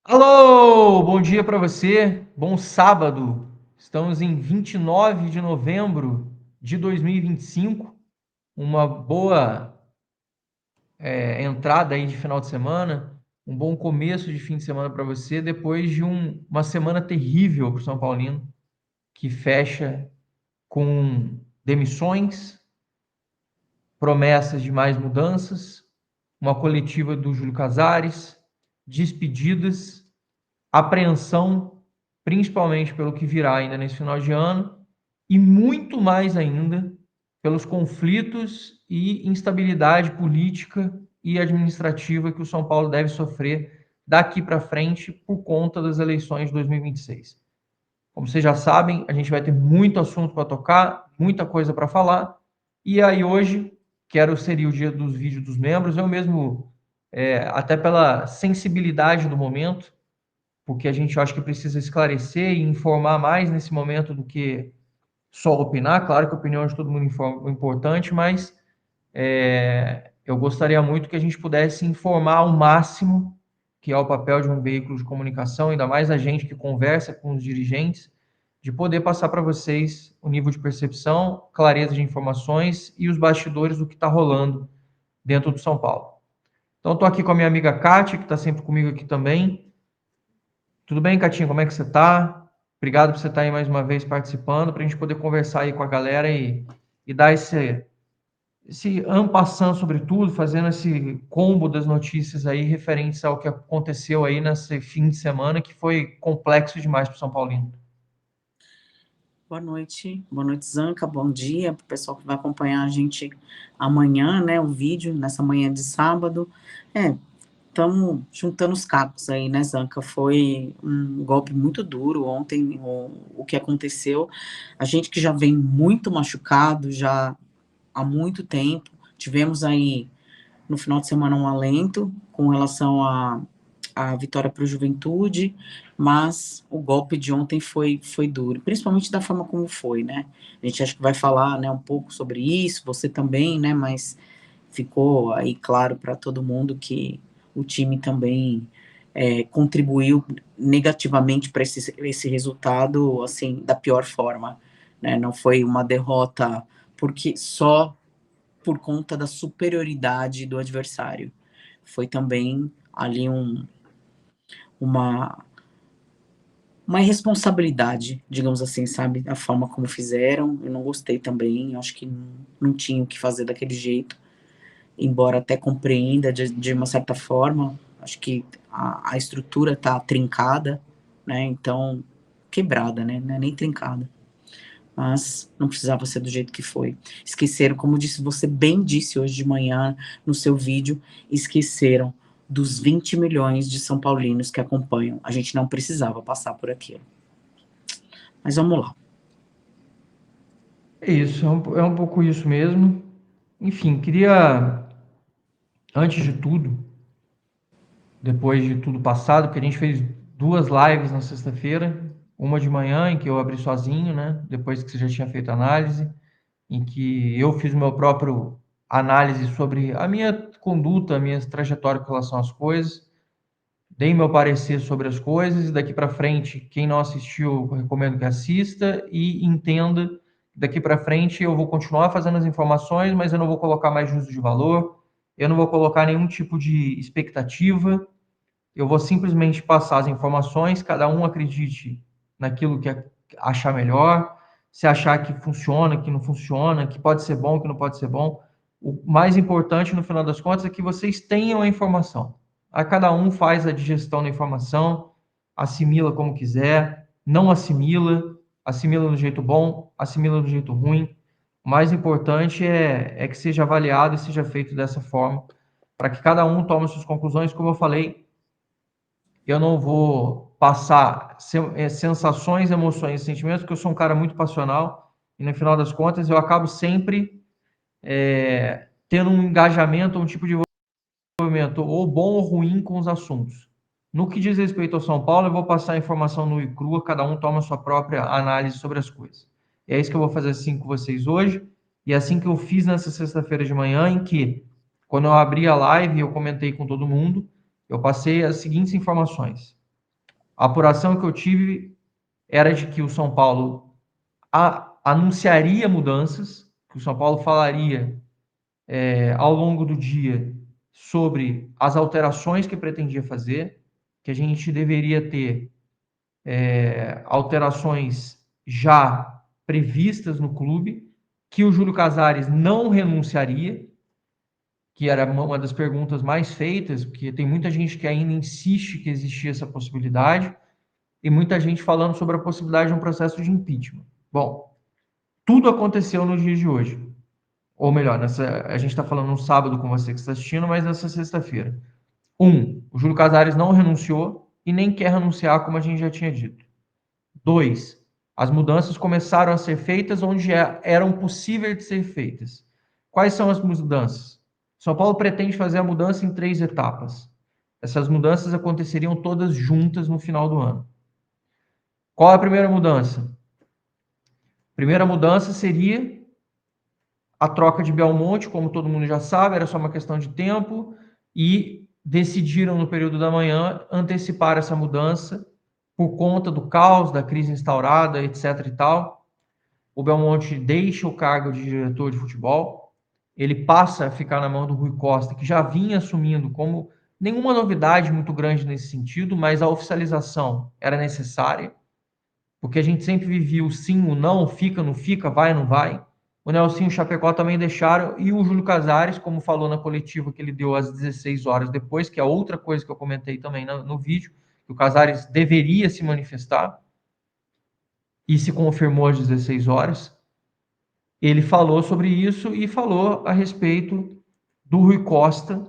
Alô, bom dia para você, bom sábado. Estamos em 29 de novembro de 2025, uma boa entrada aí de final de semana, um bom começo de fim de semana para você, depois de uma semana terrível para o São Paulino, que fecha com demissões, promessas de mais mudanças, uma coletiva do Júlio Casares, despedidas, apreensão, principalmente pelo que virá ainda nesse final de ano, e muito mais ainda pelos conflitos e instabilidade política e administrativa que o São Paulo deve sofrer daqui para frente por conta das eleições de 2026. Como vocês já sabem, a gente vai ter muito assunto para tocar, muita coisa para falar, e aí hoje, seria o dia dos vídeos dos membros, eu mesmo, até pela sensibilidade do momento, porque a gente acha que precisa esclarecer e informar mais nesse momento do que só opinar. Claro que a opinião de todo mundo é importante, mas eu gostaria muito que a gente pudesse informar ao máximo, que é o papel de um veículo de comunicação, ainda mais a gente que conversa com os dirigentes, de poder passar para vocês o nível de percepção, clareza de informações e os bastidores do que está rolando dentro do São Paulo. Então, estou aqui com a minha amiga Kátia, que está sempre comigo aqui também. Tudo bem, Catinho? Como é que você tá? Obrigado por você estar aí mais uma vez participando, para a gente poder conversar aí com a galera e dar esse ampassando sobre tudo, fazendo esse combo das notícias aí referentes ao que aconteceu aí nesse fim de semana, que foi complexo demais para o São Paulino. Boa noite, Zanca, bom dia para o pessoal que vai acompanhar a gente amanhã, né, o vídeo, nessa manhã de sábado. Estamos juntando os cacos aí, né, Zanca? Foi um golpe muito duro ontem, o que aconteceu. A gente que já vem muito machucado, já há muito tempo, tivemos aí no final de semana um alento com relação a vitória para o Juventude, mas o golpe de ontem foi duro, principalmente da forma como foi, né? A gente acha que vai falar, né, um pouco sobre isso, você também, né? Mas ficou aí claro para todo mundo que o time também contribuiu negativamente para esse resultado, assim, da pior forma, né? Não foi uma derrota porque só por conta da superioridade do adversário. Foi também ali uma, uma irresponsabilidade, digamos assim, sabe? A forma como fizeram, eu não gostei também, acho que não tinha o que fazer daquele jeito, embora até compreenda de uma certa forma, acho que a estrutura está trincada, né? Então, quebrada, né? Não é nem trincada. Mas não precisava ser do jeito que foi. Esqueceram, como disse, você bem disse hoje de manhã no seu vídeo, esqueceram dos 20 milhões de São Paulinos que acompanham. A gente não precisava passar por aquilo. Mas vamos lá. É isso, é um pouco isso mesmo. Enfim, queria, antes de tudo, depois de tudo passado, porque a gente fez duas lives na sexta-feira, uma de manhã, em que eu abri sozinho, né? Depois que você já tinha feito a análise, em que eu fiz o meu próprio análise sobre a minha conduta, a minha trajetória com relação às coisas, dei meu parecer sobre as coisas, e daqui para frente, quem não assistiu, eu recomendo que assista e entenda. Daqui para frente eu vou continuar fazendo as informações, mas eu não vou colocar mais juízo de valor, eu não vou colocar nenhum tipo de expectativa, eu vou simplesmente passar as informações, cada um acredite naquilo que achar melhor, se achar que funciona, que não funciona, que pode ser bom, que não pode ser bom. O mais importante, no final das contas, é que vocês tenham a informação. A cada um faz a digestão da informação, assimila como quiser, não assimila, assimila do jeito bom, assimila do jeito ruim. O mais importante é que seja avaliado e seja feito dessa forma, para que cada um tome suas conclusões. Como eu falei, eu não vou passar sensações, emoções e sentimentos, porque eu sou um cara muito passional e no final das contas eu acabo sempre tendo um engajamento, um tipo de envolvimento ou bom ou ruim com os assuntos. No que diz respeito ao São Paulo, eu vou passar a informação nua e crua, cada um toma a sua própria análise sobre as coisas. E é isso que eu vou fazer assim com vocês hoje, e é assim que eu fiz nessa sexta-feira de manhã, em que, quando eu abri a live e eu comentei com todo mundo, eu passei as seguintes informações. A apuração que eu tive era de que o São Paulo anunciaria mudanças, que o São Paulo falaria ao longo do dia sobre as alterações que pretendia fazer, que a gente deveria ter alterações já previstas no clube, que o Júlio Casares não renunciaria, que era uma das perguntas mais feitas, porque tem muita gente que ainda insiste que existia essa possibilidade, e muita gente falando sobre a possibilidade de um processo de impeachment. Bom, tudo aconteceu no dia de hoje. Ou melhor, a gente está falando no sábado com você que está assistindo, mas nessa sexta-feira. O Júlio Casares não renunciou e nem quer renunciar, como a gente já tinha dito. 2, as mudanças começaram a ser feitas onde eram possíveis de ser feitas. Quais são as mudanças? São Paulo pretende fazer a mudança em 3 etapas. Essas mudanças aconteceriam todas juntas no final do ano. Qual é a primeira mudança? A primeira mudança seria a troca de Belmonte, como todo mundo já sabe, era só uma questão de tempo, e decidiram no período da manhã antecipar essa mudança por conta do caos, da crise instaurada, etc. e tal. O Belmonte deixa o cargo de diretor de futebol, ele passa a ficar na mão do Rui Costa, que já vinha assumindo como nenhuma novidade muito grande nesse sentido, mas a oficialização era necessária, porque a gente sempre vivia o sim, o não, o fica, não fica, vai, não vai. O Nelson e o Chapecó também deixaram, e o Júlio Casares, como falou na coletiva que ele deu às 16 horas depois, que é outra coisa que eu comentei também no vídeo, que o Casares deveria se manifestar, e se confirmou às 16 horas. Ele falou sobre isso e falou a respeito do Rui Costa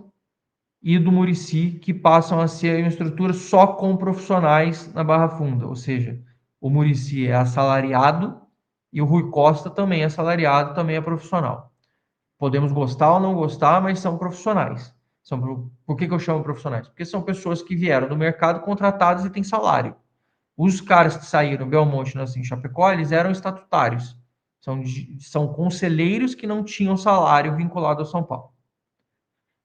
e do Muricy, que passam a ser uma estrutura só com profissionais na Barra Funda, ou seja, o Muricy é assalariado e o Rui Costa também é assalariado, também é profissional. Podemos gostar ou não gostar, mas são profissionais. Por que eu chamo profissionais? Porque são pessoas que vieram do mercado contratadas e têm salário. Os caras que saíram, Belmonte, Nassim, Chapecó, eles eram estatutários. São conselheiros que não tinham salário vinculado ao São Paulo.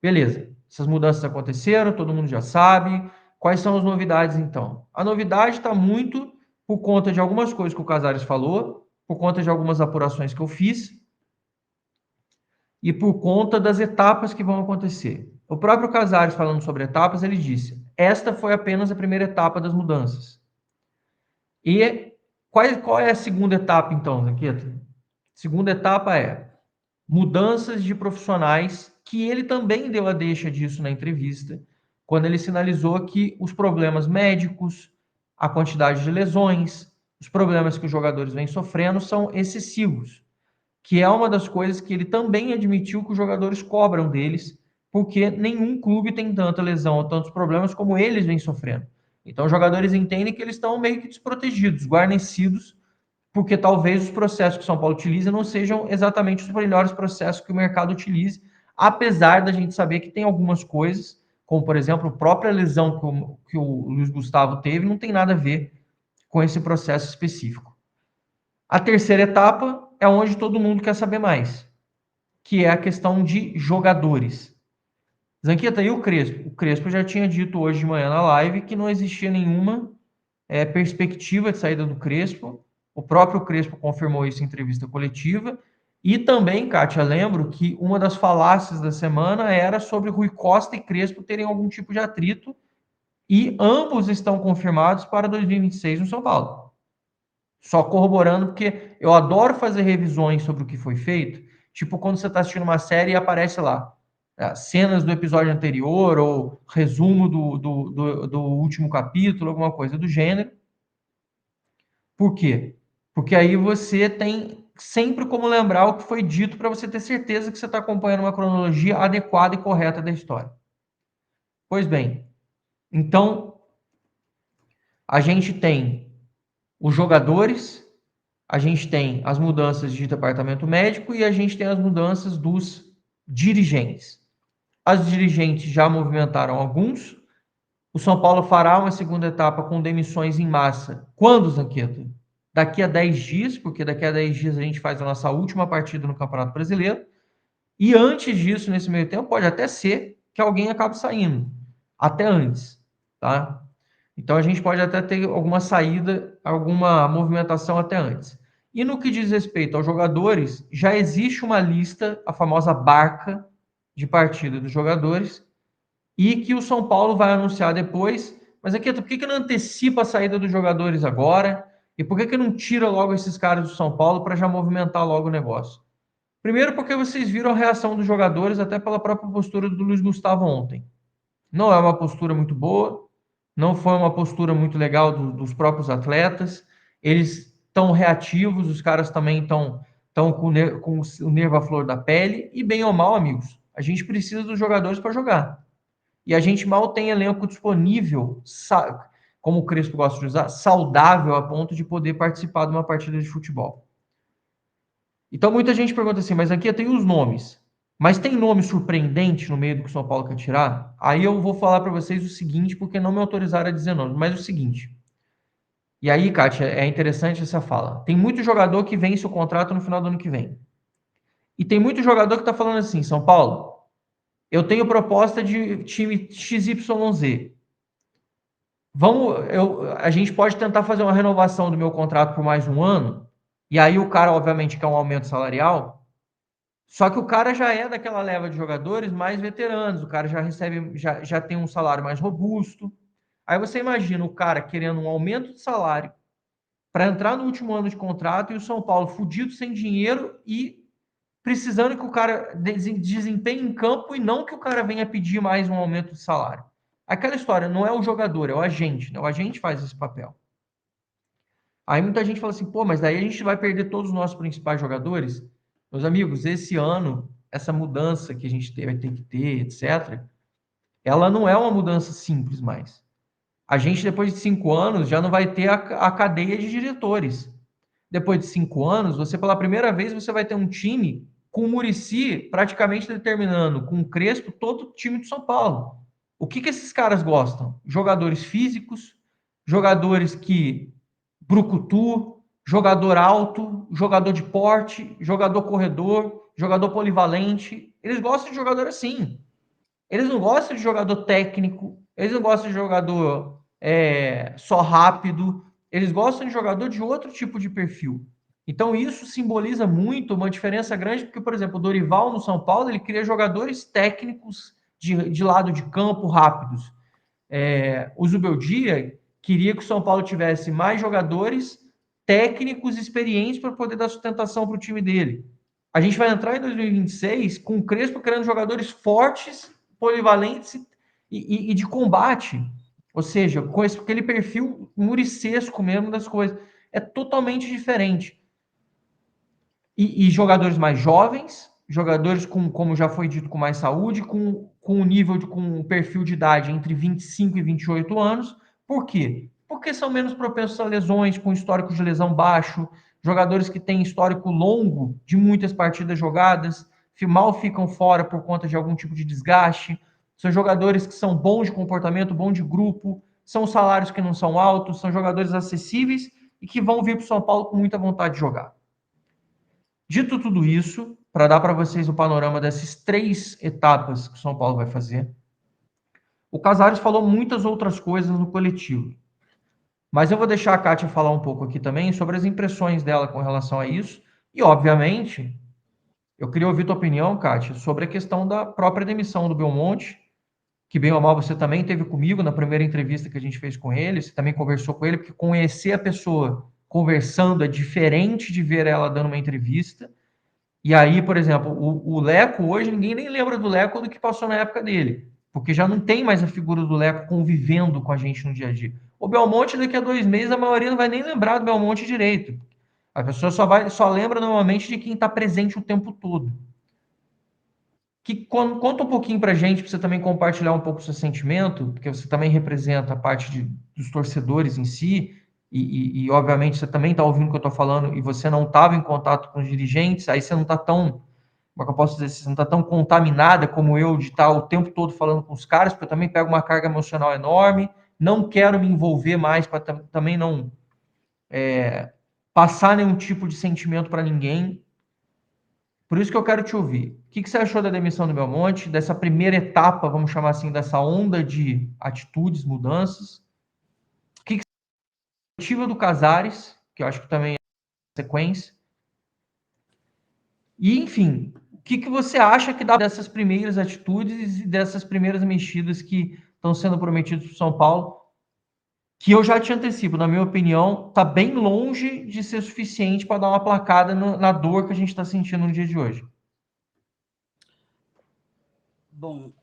Beleza, essas mudanças aconteceram, todo mundo já sabe. Quais são as novidades, então? A novidade está muito por conta de algumas coisas que o Casares falou, por conta de algumas apurações que eu fiz e por conta das etapas que vão acontecer. O próprio Casares, falando sobre etapas, ele disse: esta foi apenas a primeira etapa das mudanças. E qual é a segunda etapa, então, Zanqueta? Segunda etapa é mudanças de profissionais, que ele também deu a deixa disso na entrevista, quando ele sinalizou que os problemas médicos, a quantidade de lesões, os problemas que os jogadores vêm sofrendo são excessivos, que é uma das coisas que ele também admitiu que os jogadores cobram deles, porque nenhum clube tem tanta lesão ou tantos problemas como eles vêm sofrendo. Então, os jogadores entendem que eles estão meio que desprotegidos, guarnecidos, porque talvez os processos que o São Paulo utiliza não sejam exatamente os melhores processos que o mercado utilize, apesar da gente saber que tem algumas coisas, como por exemplo, a própria lesão que o Luiz Gustavo teve, não tem nada a ver com esse processo específico. A terceira etapa é onde todo mundo quer saber mais, que é a questão de jogadores. Zanqueta, e o Crespo? O Crespo já tinha dito hoje de manhã na live que não existia nenhuma perspectiva de saída do Crespo. O próprio Crespo confirmou isso em entrevista coletiva. E também, Kátia, lembro que uma das falácias da semana era sobre Rui Costa e Crespo terem algum tipo de atrito, e ambos estão confirmados para 2026 no São Paulo. Só corroborando, porque eu adoro fazer revisões sobre o que foi feito, tipo quando você está assistindo uma série e aparece lá cenas do episódio anterior ou resumo do último capítulo, alguma coisa do gênero. Por quê? Porque aí você tem sempre como lembrar o que foi dito para você ter certeza que você está acompanhando uma cronologia adequada e correta da história. Pois bem, então a gente tem os jogadores, a gente tem as mudanças de departamento médico e a gente tem as mudanças dos dirigentes. As dirigentes já movimentaram alguns. O São Paulo fará uma segunda etapa com demissões em massa. Quando, Zanqueto? Daqui a 10 dias, porque daqui a 10 dias a gente faz a nossa última partida no Campeonato Brasileiro. E antes disso, nesse meio tempo, pode até ser que alguém acabe saindo. Até antes, tá? Então a gente pode até ter alguma saída, alguma movimentação até antes. E no que diz respeito aos jogadores, já existe uma lista, a famosa barca de partida dos jogadores, e que o São Paulo vai anunciar depois. Mas aqui, por que não antecipa a saída dos jogadores agora? E por que não tira logo esses caras do São Paulo para já movimentar logo o negócio? Primeiro, porque vocês viram a reação dos jogadores, até pela própria postura do Luiz Gustavo ontem. Não é uma postura muito boa, não foi uma postura muito legal dos próprios atletas. Eles estão reativos, os caras também estão com o nervo à flor da pele. E bem ou mal, amigos, a gente precisa dos jogadores para jogar. E a gente mal tem elenco disponível, como o Crespo gosta de usar, saudável a ponto de poder participar de uma partida de futebol. Então muita gente pergunta assim, mas aqui tem os nomes. Mas tem nome surpreendente no meio do que o São Paulo quer tirar? Aí eu vou falar para vocês o seguinte, porque não me autorizaram a dizer nome, mas o seguinte. E aí, Kátia, é interessante essa fala. Tem muito jogador que vence o contrato no final do ano que vem. E tem muito jogador que está falando assim, São Paulo, eu tenho proposta de time XYZ. A gente pode tentar fazer uma renovação do meu contrato por mais um ano, e aí o cara, obviamente, quer um aumento salarial, só que o cara já é daquela leva de jogadores mais veteranos, o cara já recebe, já tem um salário mais robusto. Aí você imagina o cara querendo um aumento de salário para entrar no último ano de contrato e o São Paulo fudido sem dinheiro e precisando que o cara desempenhe em campo e não que o cara venha pedir mais um aumento de salário. Aquela história, não é o jogador, é o agente, né? O agente faz esse papel. Aí muita gente fala assim, pô, mas daí a gente vai perder todos os nossos principais jogadores? Meus amigos, esse ano, essa mudança que a gente vai ter que ter, etc., ela não é uma mudança simples mais. A gente, depois de 5 anos, já não vai ter a cadeia de diretores. Depois de 5 anos, você, pela primeira vez, você vai ter um time com o Muricy praticamente determinando, com o Crespo, todo o time de São Paulo. O que esses caras gostam? Jogadores físicos, jogadores que brucutu, jogador alto, jogador de porte, jogador corredor, jogador polivalente. Eles gostam de jogador assim. Eles não gostam de jogador técnico, eles não gostam de jogador só rápido, eles gostam de jogador de outro tipo de perfil. Então isso simboliza muito uma diferença grande, porque, por exemplo, o Dorival no São Paulo, ele cria jogadores técnicos de lado de campo rápidos. O Zubeldia queria que o São Paulo tivesse mais jogadores técnicos experientes para poder dar sustentação para o time dele. A gente vai entrar em 2026 com o Crespo querendo jogadores fortes, polivalentes e de combate. Ou seja, com aquele perfil muricesco mesmo das coisas. É totalmente diferente. E jogadores mais jovens, jogadores como já foi dito, com mais saúde, com um nível com um perfil de idade entre 25 e 28 anos. Por quê? Porque são menos propensos a lesões, com histórico de lesão baixo, jogadores que têm histórico longo de muitas partidas jogadas, mal ficam fora por conta de algum tipo de desgaste. São jogadores que são bons de comportamento, bons de grupo, são salários que não são altos, são jogadores acessíveis e que vão vir para o São Paulo com muita vontade de jogar. Dito tudo isso, para dar para vocês o panorama dessas 3 etapas que o São Paulo vai fazer, o Casares falou muitas outras coisas no coletivo. Mas eu vou deixar a Kátia falar um pouco aqui também sobre as impressões dela com relação a isso. E, obviamente, eu queria ouvir tua opinião, Kátia, sobre a questão da própria demissão do Belmonte, que bem ou mal você também teve comigo na primeira entrevista que a gente fez com ele, você também conversou com ele, porque conhecer a pessoa conversando é diferente de ver ela dando uma entrevista. E aí, por exemplo, o Leco hoje, ninguém nem lembra do Leco do que passou na época dele, porque já não tem mais a figura do Leco convivendo com a gente no dia a dia. O Belmonte, daqui a 2 meses, a maioria não vai nem lembrar do Belmonte direito. A pessoa só lembra normalmente de quem está presente o tempo todo. Conta um pouquinho para a gente, para você também compartilhar um pouco o seu sentimento, porque você também representa a parte dos torcedores em si, obviamente você também está ouvindo o que eu estou falando e você não estava em contato com os dirigentes, aí você não está tão, como é que eu posso dizer, você não está tão contaminada como eu de estar o tempo todo falando com os caras, porque eu também pego uma carga emocional enorme, não quero me envolver mais para também não passar nenhum tipo de sentimento para ninguém. Por isso que eu quero te ouvir. O que você achou da demissão do Belmonte, dessa primeira etapa, vamos chamar assim, dessa onda de atitudes, mudanças? coletiva do Casares, que eu acho que também é sequência. E, enfim, o que, que você acha que dá dessas primeiras atitudes e dessas primeiras mexidas que estão sendo prometidas para o São Paulo? Que eu já te antecipo, na minha opinião, está bem longe de ser suficiente para dar uma placada na dor que a gente está sentindo no dia de hoje. Bom,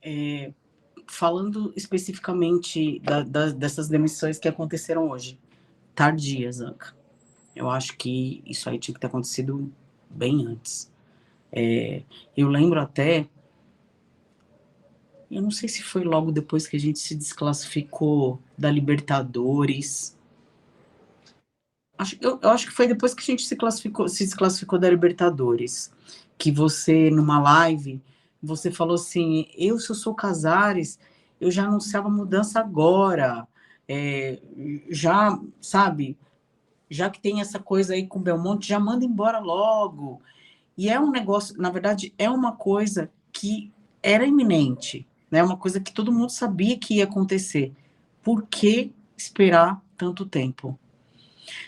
falando especificamente dessas demissões que aconteceram hoje, tardias, Anca. Eu acho que isso aí tinha que ter acontecido bem antes. Eu lembro até, eu não sei se foi logo depois que a gente se desclassificou da Libertadores. Eu acho que foi depois que a gente se desclassificou da Libertadores. Que você, numa live, você falou assim, se eu sou Casares, eu já anunciava mudança agora. Já, sabe, já que tem essa coisa aí com o Belmonte, já manda embora logo. E é um negócio, na verdade, é uma coisa que era iminente, né? Uma coisa que todo mundo sabia que ia acontecer. Por que esperar tanto tempo?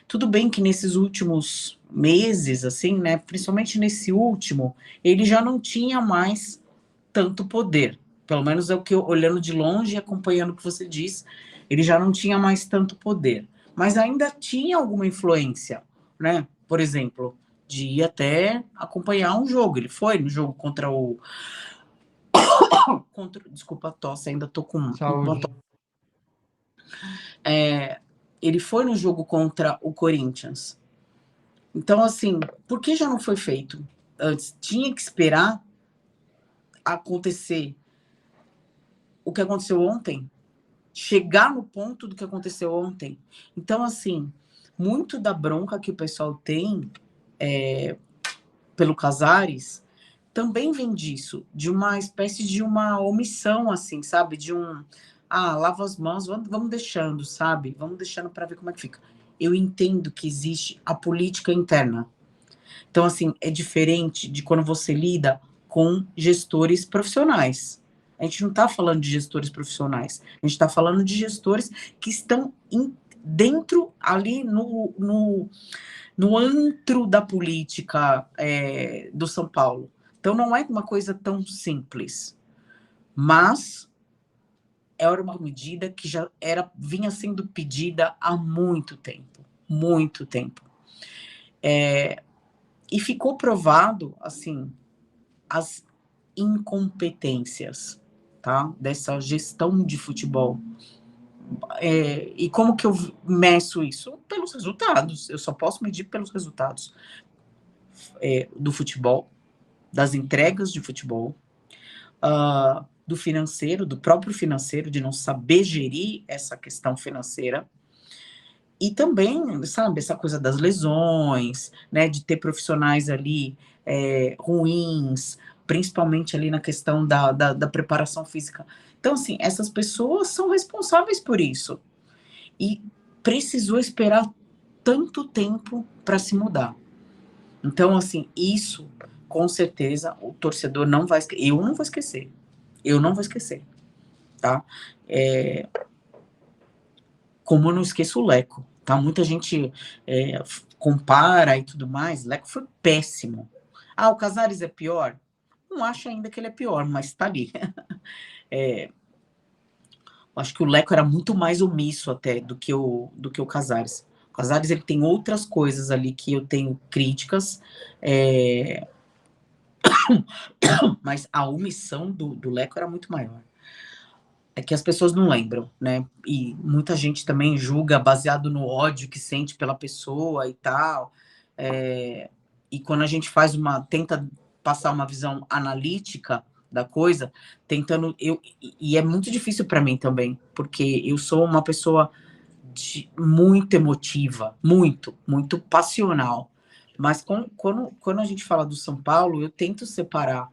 Tudo bem que nesses últimos meses, assim, né? Principalmente nesse último, ele já não tinha mais tanto poder. Pelo menos é o que eu, olhando de longe e acompanhando o que você diz, ele já não tinha mais tanto poder. Mas ainda tinha alguma influência, né? Por exemplo, de ir até acompanhar um jogo. Ele foi no jogo contra o. Desculpa a tosse, ainda tô com uma Saúde. tosse. Ele foi no jogo contra o Corinthians. Então, assim, por que já não foi feito antes? Tinha que esperar acontecer o que aconteceu ontem, chegar no ponto do que aconteceu ontem. Então, assim, muito da bronca que o pessoal tem pelo Casares também vem disso, de uma espécie de uma omissão, assim, sabe? De um, lava as mãos, vamos deixando, sabe? Vamos deixando para ver como é que fica. Eu entendo que existe a política interna. Então, assim, é diferente de quando você lida com gestores profissionais. A gente não está falando de gestores profissionais, a gente está falando de gestores que estão dentro, ali no antro da política do São Paulo. Então, não é uma coisa tão simples, mas era uma medida que já vinha sendo pedida há muito tempo, muito tempo. E ficou provado, assim, as incompetências, tá? Dessa gestão de futebol. E como que eu meço isso? Pelos resultados. Eu só posso medir pelos resultados do futebol, das entregas de futebol, do financeiro, do próprio financeiro, de não saber gerir essa questão financeira. E também, sabe, essa coisa das lesões, né, de ter profissionais ali ruins, principalmente ali na questão da preparação física. Então, assim, essas pessoas são responsáveis por isso. E precisou esperar tanto tempo para se mudar. Então, assim, isso, com certeza, o torcedor não vai esquecer. Eu não vou esquecer. Eu não vou esquecer, tá? Como eu não esqueço o Leco, tá? Muita gente compara e tudo mais. Leco foi péssimo. O Casares é pior? Não acho ainda que ele é pior, mas tá ali. Acho que o Leco era muito mais omisso até do que o Casares. O Casares, ele tem outras coisas ali que eu tenho críticas, mas a omissão do Leco era muito maior. É que as pessoas não lembram, né? E muita gente também julga baseado no ódio que sente pela pessoa e tal. E quando a gente tenta passar uma visão analítica da coisa, e é muito difícil para mim também, porque eu sou uma pessoa muito emotiva, muito passional. Mas quando a gente fala do São Paulo, eu tento separar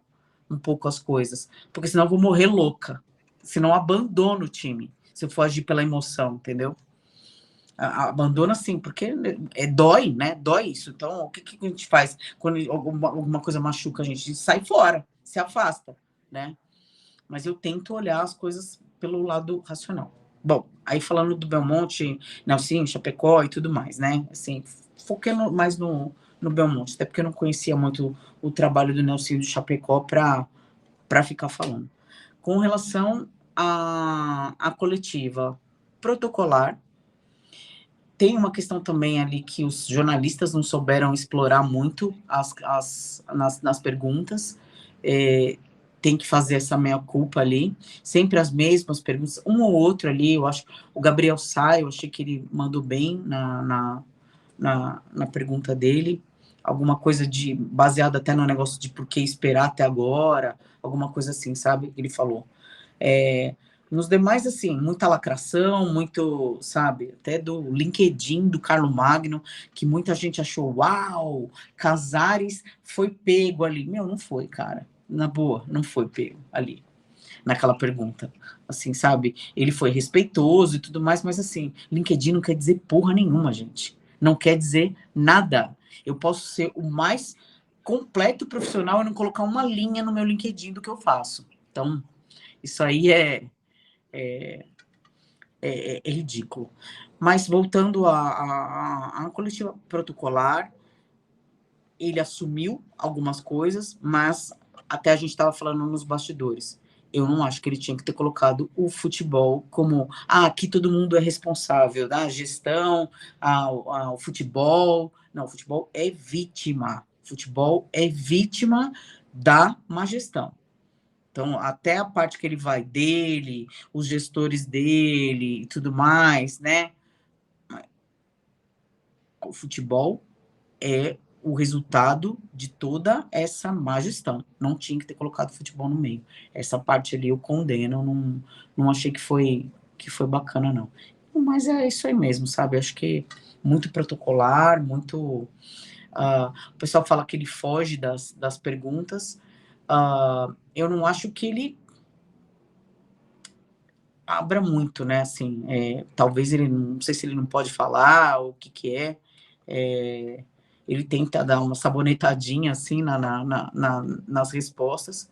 um pouco as coisas, porque senão eu vou morrer louca. Senão eu abandono o time, se eu for agir pela emoção, entendeu? Abandona sim, porque dói, né? Dói isso. Então, o que a gente faz quando alguma coisa machuca a gente? A gente sai fora, se afasta, né? Mas eu tento olhar as coisas pelo lado racional. Bom, aí falando do Belmonte, Nelsinho, Chapecó e tudo mais, né? Assim, foquei mais no Belmonte, até porque eu não conhecia muito o trabalho do Nelsinho do Chapecó para ficar falando. Com relação à coletiva protocolar, tem uma questão também ali que os jornalistas não souberam explorar muito nas perguntas. É, tem que fazer essa meia-culpa ali. Sempre as mesmas perguntas, um ou outro ali. Eu acho o Gabriel Sá, eu achei que ele mandou bem na pergunta dele. Alguma coisa de baseada até no negócio de por que esperar até agora, alguma coisa assim, sabe? Ele falou. É, nos demais, assim, muita lacração, muito, sabe, até do LinkedIn do Carlo Magno, que muita gente achou, uau, Casares foi pego ali. Meu, não foi, cara. Na boa, não foi pego ali, naquela pergunta. Assim, sabe? Ele foi respeitoso e tudo mais, mas assim, LinkedIn não quer dizer porra nenhuma, gente. Não quer dizer nada. Eu posso ser o mais completo profissional e não colocar uma linha no meu LinkedIn do que eu faço. Então, isso aí é ridículo. Mas voltando à coletiva protocolar, ele assumiu algumas coisas, mas até a gente estava falando nos bastidores. Eu não acho que ele tinha que ter colocado o futebol como aqui todo mundo é responsável da gestão, o futebol. Não, o futebol é vítima. O futebol é vítima da má gestão. Então, até a parte que ele vai dele, os gestores dele e tudo mais, né? O futebol é o resultado de toda essa má gestão. Não tinha que ter colocado futebol no meio. Essa parte ali eu condeno, não achei que foi bacana, não. Mas é isso aí mesmo, sabe? Acho que muito protocolar, muito. O pessoal fala que ele foge das perguntas. Eu não acho que ele abra muito, né? Assim, talvez ele não sei se ele não pode falar o que é. Ele tenta dar uma sabonetadinha assim nas respostas.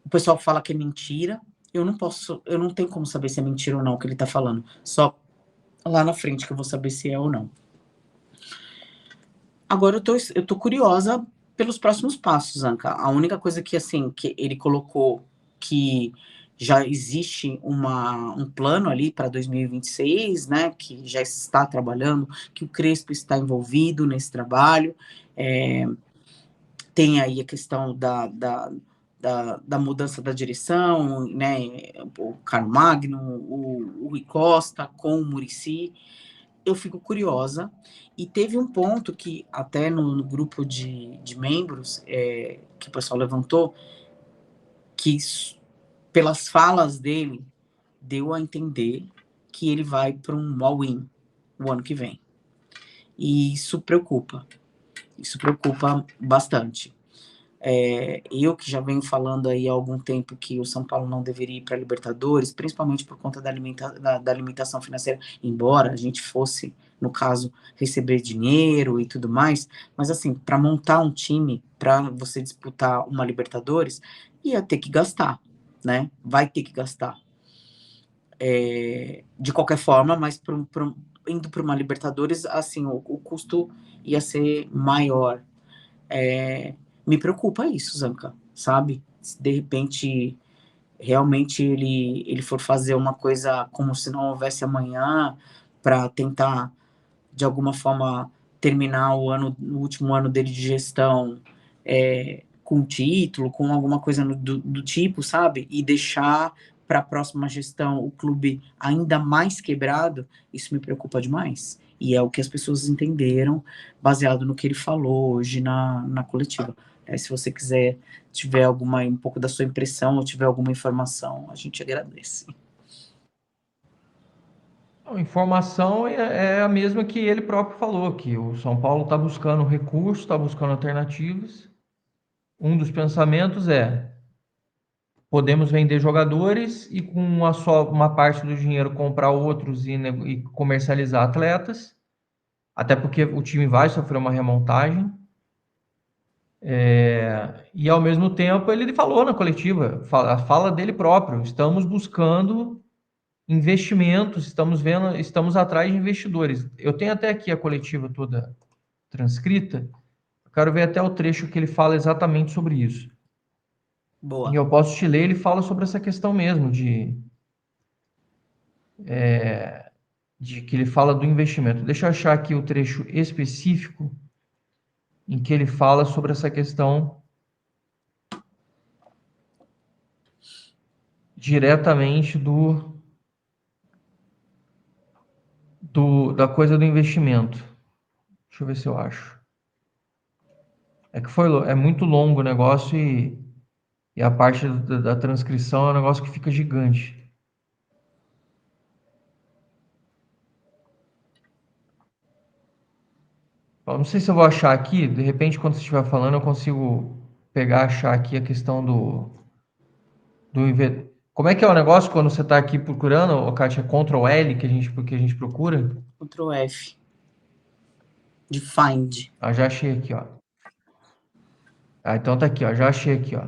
O pessoal fala que é mentira. Eu não tenho como saber se é mentira ou não o que ele tá falando. Só lá na frente que eu vou saber se é ou não. Agora eu tô curiosa pelos próximos passos, Anca. A única coisa que, assim, que ele colocou que já existe um plano ali para 2026, né, que já está trabalhando, que o Crespo está envolvido nesse trabalho. Tem aí a questão da mudança da direção, né, o Carlos Magno, o Rui Costa com o Muricy. Eu fico curiosa. E teve um ponto que, até no grupo de membros, que o pessoal levantou, que pelas falas dele, deu a entender que ele vai para um all-in o ano que vem. E isso preocupa. Isso preocupa bastante. Eu que já venho falando aí há algum tempo que o São Paulo não deveria ir para a Libertadores, principalmente por conta da limitação financeira, embora a gente fosse, no caso, receber dinheiro e tudo mais, mas assim, para montar um time, para você disputar uma Libertadores, ia ter que gastar, né? Vai ter que gastar. De qualquer forma, mas indo para uma Libertadores, assim, o custo ia ser maior. Me preocupa isso, Zanca, sabe? Se de repente realmente ele for fazer uma coisa como se não houvesse amanhã para tentar de alguma forma terminar o último ano dele de gestão com título, com alguma coisa do tipo, sabe? E deixar para a próxima gestão o clube ainda mais quebrado, isso me preocupa demais. E é o que as pessoas entenderam, baseado no que ele falou hoje na coletiva. Se você quiser, tiver um pouco da sua impressão ou tiver alguma informação, a gente agradece. A informação é a mesma que ele próprio falou, que o São Paulo está buscando recursos, está buscando alternativas. Um dos pensamentos podemos vender jogadores e com uma parte do dinheiro comprar outros e comercializar atletas, até porque o time vai sofrer uma remontagem. E ao mesmo tempo ele falou na coletiva, a fala dele próprio, estamos buscando investimentos, estamos atrás de investidores. Eu tenho até aqui a coletiva toda transcrita. Eu quero ver até o trecho que ele fala exatamente sobre isso. E Boa. eu posso te ler, ele fala sobre essa questão mesmo de que ele fala do investimento. Deixa eu achar aqui o trecho específico em que ele fala sobre essa questão diretamente da coisa do investimento. Deixa eu ver se eu acho. É que é muito longo o negócio e a parte da transcrição é um negócio que fica gigante. Eu não sei se eu vou achar aqui, de repente, quando você estiver falando, eu consigo pegar, achar aqui a questão Como é que é o negócio quando você está aqui procurando, ô, Kátia? Ctrl L que a gente procura? Ctrl F. De find. Ah, já achei aqui, ó. Ah, então tá aqui, ó. Já achei aqui, ó.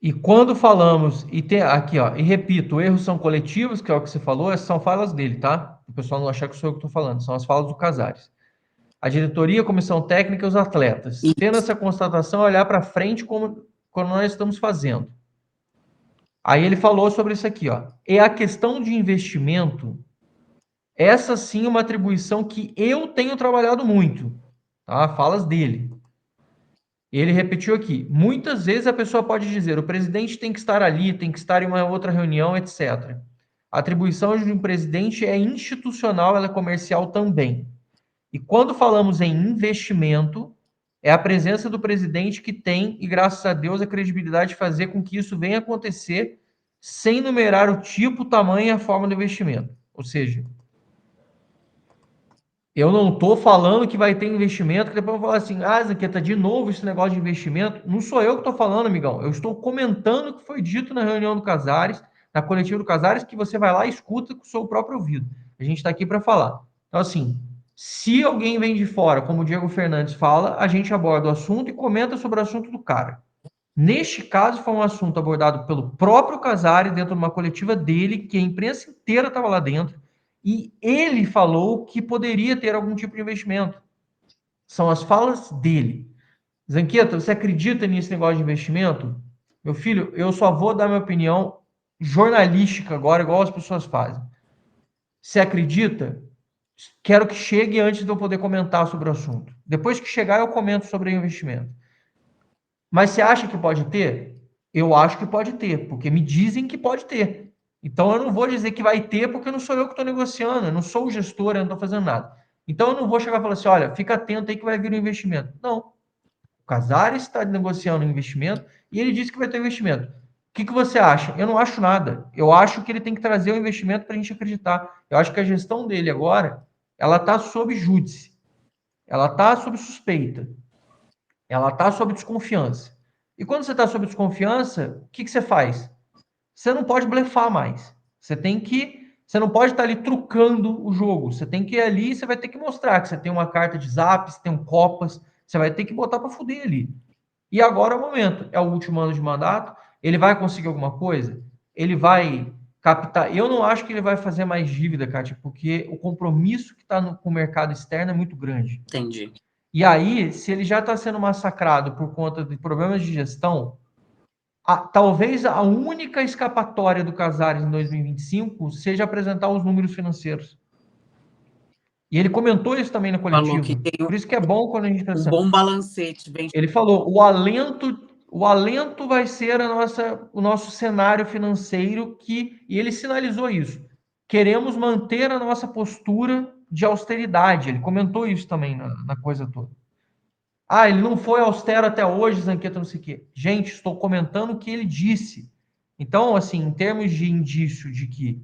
E quando falamos, e tem aqui, ó, e repito, erros são coletivos, que é o que você falou, essas são falas dele, tá? O pessoal não achar que sou eu que estou falando, são as falas do Casares. A diretoria, a comissão técnica e os atletas. Tendo Isso. essa constatação, olhar para frente como quando nós estamos fazendo. Aí ele falou sobre isso aqui, ó. E a questão de investimento, essa sim é uma atribuição que eu tenho trabalhado muito, tá? Falas dele. Ele repetiu aqui: muitas vezes a pessoa pode dizer, o presidente tem que estar ali, tem que estar em uma outra reunião, etc. A atribuição de um presidente é institucional, ela é comercial também. E quando falamos em investimento, é a presença do presidente que tem, e graças a Deus, a credibilidade de fazer com que isso venha acontecer, sem numerar o tipo, o tamanho e a forma do investimento. Ou seja, eu não estou falando que vai ter investimento, que depois eu vou falar assim, ah, Zanqueta, de novo esse negócio de investimento. Não sou eu que estou falando, amigão. Eu estou comentando o que foi dito na reunião do Casares, na coletiva do Casares, que você vai lá e escuta com o seu próprio ouvido. A gente está aqui para falar. Então, assim, se alguém vem de fora, como o Diego Fernandes fala, a gente aborda o assunto e comenta sobre o assunto do cara. Neste caso, foi um assunto abordado pelo próprio Casares dentro de uma coletiva dele, que a imprensa inteira estava lá dentro, e ele falou que poderia ter algum tipo de investimento. São as falas dele. Zanqueta, você acredita nesse negócio de investimento? Meu filho, eu só vou dar minha opinião jornalística agora, igual as pessoas fazem. Você acredita? Quero que chegue antes de eu poder comentar sobre o assunto. Depois que chegar, eu comento sobre o investimento. Mas você acha que pode ter? Eu acho que pode ter, porque me dizem que pode ter. Então eu não vou dizer que vai ter, porque não sou eu que estou negociando, eu não sou o gestor, eu não estou fazendo nada. Então eu não vou chegar e falar assim: olha, fica atento aí que vai vir um investimento. Não. O Casares está negociando um investimento e ele disse que vai ter investimento. O que você acha? Eu não acho nada. Eu acho que ele tem que trazer o investimento para a gente acreditar. Eu acho que a gestão dele agora, ela está sob júdice. Ela está sob suspeita. Ela está sob desconfiança. E quando você está sob desconfiança, o que você faz? Você não pode blefar mais. Você não pode estar ali trucando o jogo. Você tem que ir ali e você vai ter que mostrar que você tem uma carta de zap, você tem um copas, você vai ter que botar para fuder ali. E agora é o momento. É o último ano de mandato. Ele vai conseguir alguma coisa? Ele vai captar. Eu não acho que ele vai fazer mais dívida, Kátia, porque o compromisso que está com o mercado externo é muito grande. Entendi. E aí, se ele já está sendo massacrado por conta de problemas de gestão, talvez a única escapatória do Casares em 2025 seja apresentar os números financeiros. E ele comentou isso também na Falou que coletiva. tem Por isso que é bom quando a gente um pensa. bom balancete. Bem... Ele falou: o alento vai ser o nosso cenário financeiro e ele sinalizou isso. Queremos manter a nossa postura de austeridade. Ele comentou isso também na coisa toda. Ah, ele não foi austero até hoje, Zanqueta, não sei o quê. Gente, estou comentando o que ele disse. Então, assim, em termos de indício de que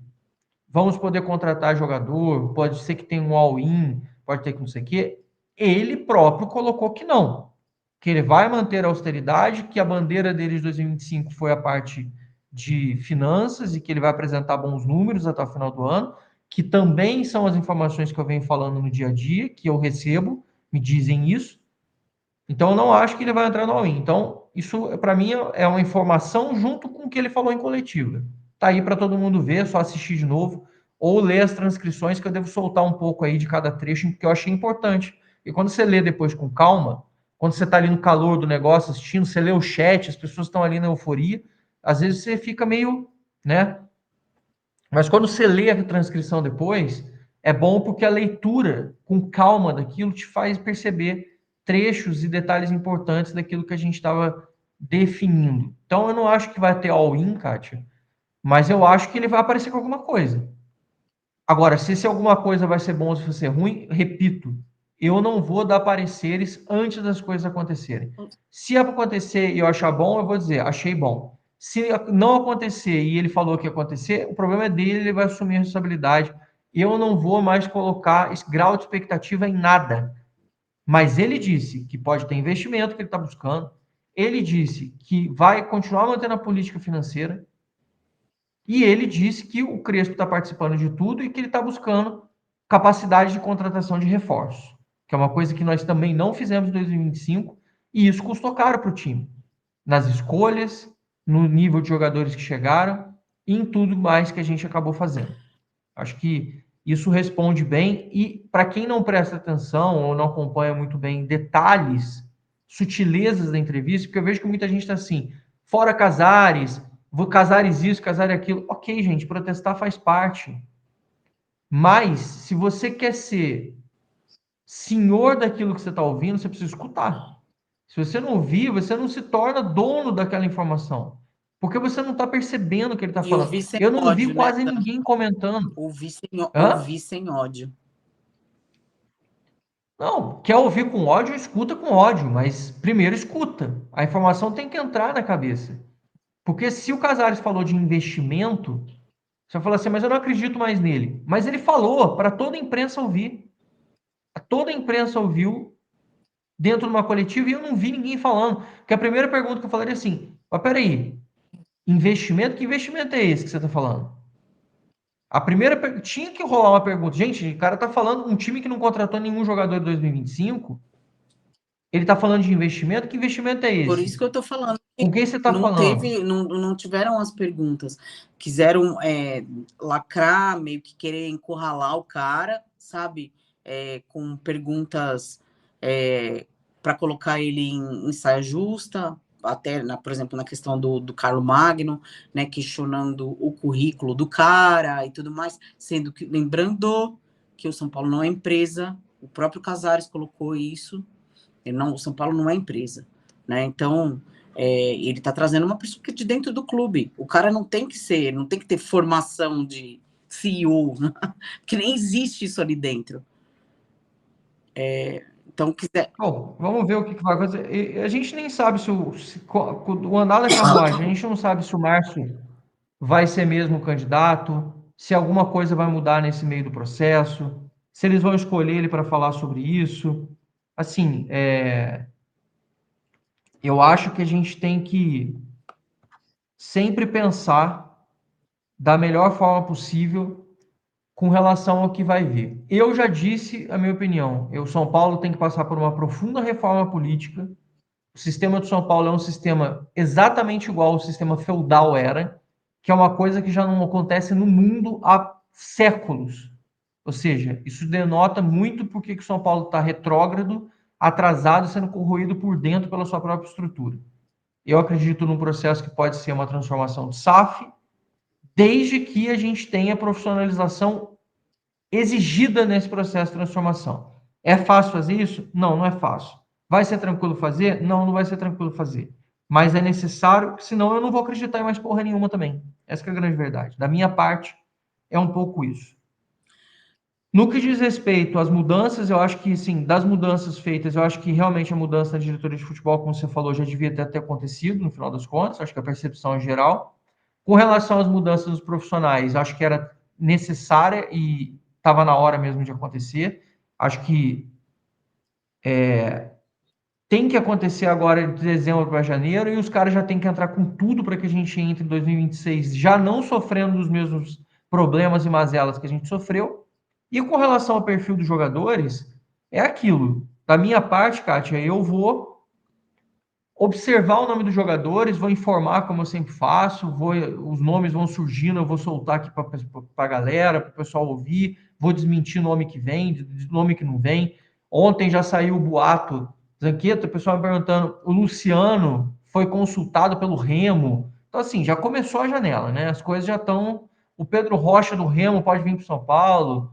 vamos poder contratar jogador, pode ser que tenha um all-in, pode ter que não sei o quê, ele próprio colocou que não. Que ele vai manter a austeridade, que a bandeira dele de 2025 foi a parte de finanças e que ele vai apresentar bons números até o final do ano, que também são as informações que eu venho falando no dia a dia, que eu recebo, me dizem isso. Então, eu não acho que ele vai entrar no all-in. Então, isso, para mim, é uma informação junto com o que ele falou em coletiva. tá aí para todo mundo ver, só assistir de novo, ou ler as transcrições, que eu devo soltar um pouco aí de cada trecho, que eu achei importante. E quando você lê depois com calma, quando você está ali no calor do negócio assistindo, você lê o chat, as pessoas estão ali na euforia, às vezes você fica meio, né? Mas quando você lê a transcrição depois, é bom porque a leitura com calma daquilo te faz perceber trechos e detalhes importantes daquilo que a gente estava definindo. Então eu não acho que vai ter all-in, Kátia, mas eu acho que ele vai aparecer com alguma coisa. Agora, se alguma coisa vai ser bom ou se vai ser ruim, repito, eu não vou dar pareceres antes das coisas acontecerem. Se acontecer e eu achar bom, eu vou dizer, achei bom. Se não acontecer e ele falou que ia acontecer, o problema é dele, ele vai assumir a responsabilidade. Eu não vou mais colocar esse grau de expectativa em nada. Mas ele disse que pode ter investimento que ele está buscando. Ele disse que vai continuar mantendo a política financeira. E ele disse que o Crespo está participando de tudo e que ele está buscando capacidade de contratação de reforço, que é uma coisa que nós também não fizemos em 2025, e isso custou caro para o time, nas escolhas, no nível de jogadores que chegaram e em tudo mais que a gente acabou fazendo. Acho que isso responde bem, e para quem não presta atenção ou não acompanha muito bem detalhes, sutilezas da entrevista, porque eu vejo que muita gente está assim, fora Casares, vou Casares isso, Casares aquilo. Ok, gente, protestar faz parte. Mas, se você quer ser senhor daquilo que você está ouvindo, você precisa escutar. Se você não ouvir, você não se torna dono daquela informação. Porque você não está percebendo o que ele está E falando. ouvir sem Eu não vi ódio, né? quase ninguém comentando. Hã? Ouvir sem ódio. Não, quer ouvir com ódio, escuta com ódio, mas primeiro escuta. A informação tem que entrar na cabeça. Porque se o Casares falou de investimento, você vai falar assim, mas eu não acredito mais nele. Mas ele falou para toda a imprensa ouvir. Toda a imprensa ouviu dentro de uma coletiva e eu não vi ninguém falando. Porque a primeira pergunta que eu falei é assim, mas peraí, investimento? Que investimento é esse que você está falando? A primeira tinha que rolar uma pergunta. Gente, o cara está falando um time que não contratou nenhum jogador em 2025. Ele está falando de investimento? Que investimento é Por esse? isso que eu tô falando que Com quem você está falando? não tiveram as perguntas. Quiseram lacrar, meio que querer encurralar o cara, sabe? Com perguntas para colocar ele em saia justa, até, por exemplo, na questão do Carlo Magno, né? Questionando o currículo do cara e tudo mais, sendo que, lembrando que o São Paulo não é empresa, o próprio Casares colocou isso. O São Paulo não é empresa, né? Então, ele está trazendo uma pessoa que é de dentro do clube. O cara não tem que ter formação de CEO, né? Que nem existe isso ali dentro. Então, quiser. Bom, vamos ver o que vai acontecer. E a gente nem sabe o andar da carruagem, a gente não sabe se o Márcio vai ser mesmo candidato, se alguma coisa vai mudar nesse meio do processo, se eles vão escolher ele para falar sobre isso. Assim, eu acho que a gente tem que sempre pensar da melhor forma possível com relação ao que vai vir. Eu já disse a minha opinião. São Paulo tem que passar por uma profunda reforma política. O sistema de São Paulo é um sistema exatamente igual ao sistema feudal era, que é uma coisa que já não acontece no mundo há séculos. Ou seja, isso denota muito porque que São Paulo está retrógrado, atrasado, sendo corroído por dentro pela sua própria estrutura. Eu acredito num processo que pode ser uma transformação de SAF, desde que a gente tenha profissionalização exigida nesse processo de transformação. É fácil fazer isso? Não, não é fácil. Vai ser tranquilo fazer? Não, não vai ser tranquilo fazer. Mas é necessário, senão eu não vou acreditar em mais porra nenhuma também. Essa é a grande verdade. Da minha parte, é um pouco isso. No que diz respeito às mudanças, eu acho que, sim, das mudanças feitas, eu acho que realmente a mudança na diretoria de futebol, como você falou, já devia ter acontecido, no final das contas, acho que a percepção é geral. Com relação às mudanças dos profissionais, acho que era necessária e estava na hora mesmo de acontecer. Acho que tem que acontecer agora de dezembro para janeiro e os caras já têm que entrar com tudo para que a gente entre em 2026 já não sofrendo dos mesmos problemas e mazelas que a gente sofreu. E com relação ao perfil dos jogadores, é aquilo. Da minha parte, Kátia, eu vou observar o nome dos jogadores, vou informar como eu sempre faço, os nomes vão surgindo, eu vou soltar aqui para a galera, para o pessoal ouvir, vou desmentir nome que vem, nome que não vem. Ontem já saiu o boato, Zanqueta, o pessoal me perguntando, o Luciano foi consultado pelo Remo. Então, assim, já começou a janela, né? As coisas já estão. O Pedro Rocha do Remo pode vir para São Paulo.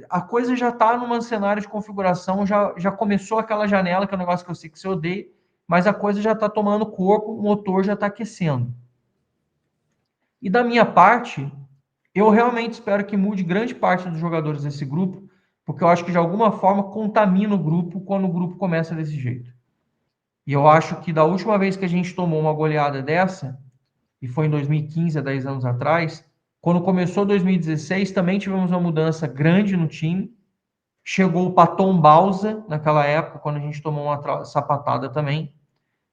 A coisa já está num cenário de configuração, já começou aquela janela, que é um negócio que eu sei que você odeia, mas a coisa já está tomando corpo, o motor já está aquecendo. E da minha parte, eu realmente espero que mude grande parte dos jogadores desse grupo, porque eu acho que de alguma forma contamina o grupo quando o grupo começa desse jeito. E eu acho que da última vez que a gente tomou uma goleada dessa, e foi em 2015, há 10 anos atrás, quando começou 2016, também tivemos uma mudança grande no time. Chegou o Paton Bausa naquela época, quando a gente tomou uma sapatada também.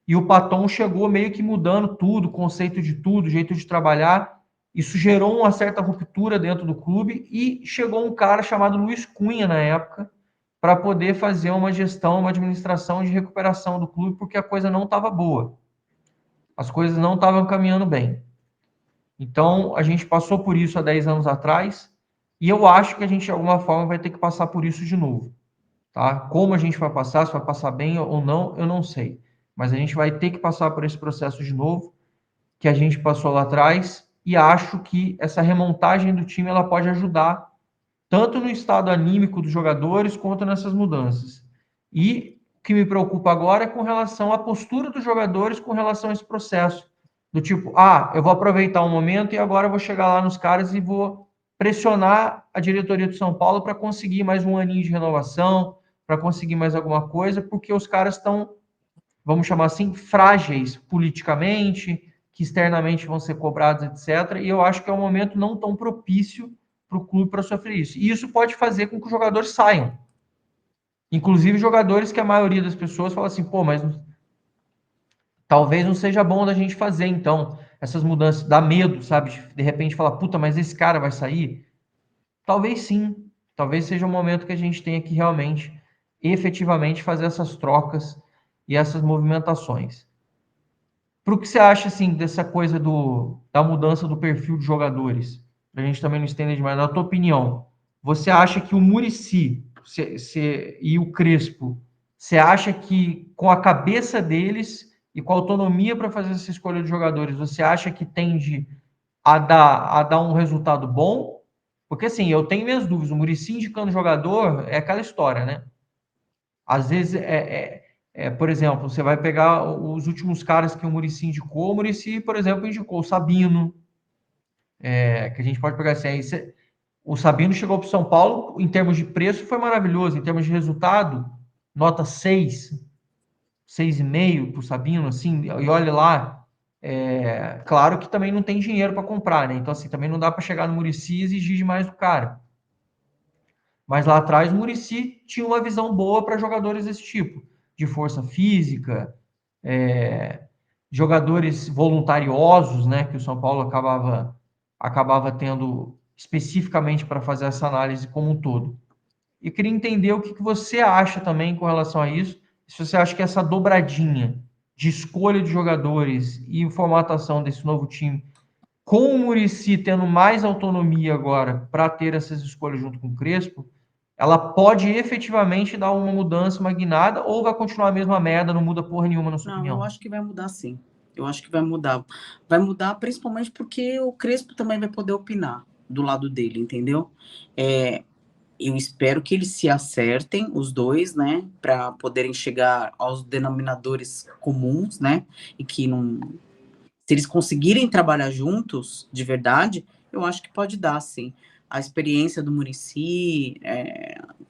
E o Paton chegou meio que mudando tudo, conceito de tudo, jeito de trabalhar. Isso gerou uma certa ruptura dentro do clube e chegou um cara chamado Luiz Cunha na época para poder fazer uma gestão, uma administração de recuperação do clube, porque a coisa não estava boa. As coisas não estavam caminhando bem. Então, a gente passou por isso há 10 anos atrás e eu acho que a gente, de alguma forma, vai ter que passar por isso de novo. Tá? Como a gente vai passar, se vai passar bem ou não, eu não sei. Mas a gente vai ter que passar por esse processo de novo, que a gente passou lá atrás, e acho que essa remontagem do time ela pode ajudar tanto no estado anímico dos jogadores quanto nessas mudanças. E o que me preocupa agora é com relação à postura dos jogadores com relação a esse processo. Do tipo, eu vou aproveitar um momento e agora eu vou chegar lá nos caras e vou pressionar a diretoria do São Paulo para conseguir mais um aninho de renovação, para conseguir mais alguma coisa, porque os caras estão, vamos chamar assim, frágeis politicamente, que externamente vão ser cobrados, etc. E eu acho que é um momento não tão propício para o clube para sofrer isso. E isso pode fazer com que os jogadores saiam. Inclusive jogadores que a maioria das pessoas fala assim, pô, mas talvez não seja bom da gente fazer, então, essas mudanças. Dá medo, sabe? De repente falar, puta, mas esse cara vai sair? Talvez sim. Talvez seja um momento que a gente tenha que realmente, efetivamente, fazer essas trocas e essas movimentações. Para o que você acha, assim, dessa coisa da mudança do perfil de jogadores? Para a gente também não estender demais. Na tua opinião, você acha que o Muricy e o Crespo, você acha que com a cabeça deles e com a autonomia para fazer essa escolha de jogadores, você acha que tende a dar um resultado bom? Porque, assim, eu tenho minhas dúvidas. O Muricy indicando jogador é aquela história, né? Às vezes, por exemplo, você vai pegar os últimos caras que o Muricy indicou. O Muricy, por exemplo, indicou o Sabino, que a gente pode pegar assim. O Sabino chegou para o São Paulo, em termos de preço, foi maravilhoso. Em termos de resultado, nota 6, 6,5 para o Sabino, assim, e olha lá. Claro que também não tem dinheiro para comprar, né? Então, assim, também não dá para chegar no Muricy e exigir demais do cara. Mas lá atrás o Muricy tinha uma visão boa para jogadores desse tipo, de força física, é, jogadores voluntariosos, né, que o São Paulo acabava tendo especificamente para fazer essa análise como um todo. E queria entender o que você acha também com relação a isso, se você acha que essa dobradinha de escolha de jogadores e formatação desse novo time, com o Muricy tendo mais autonomia agora para ter essas escolhas junto com o Crespo, ela pode efetivamente dar uma mudança, uma guinada, ou vai continuar a mesma merda, não muda porra nenhuma, na sua Não, eu opinião? acho que vai mudar sim. Eu acho que vai mudar. Vai mudar principalmente porque o Crespo também vai poder opinar do lado dele, entendeu? Eu espero que eles se acertem, os dois, né, para poderem chegar aos denominadores comuns, né, e que não. Se eles conseguirem trabalhar juntos, de verdade, eu acho que pode dar, sim. A experiência do Muricy,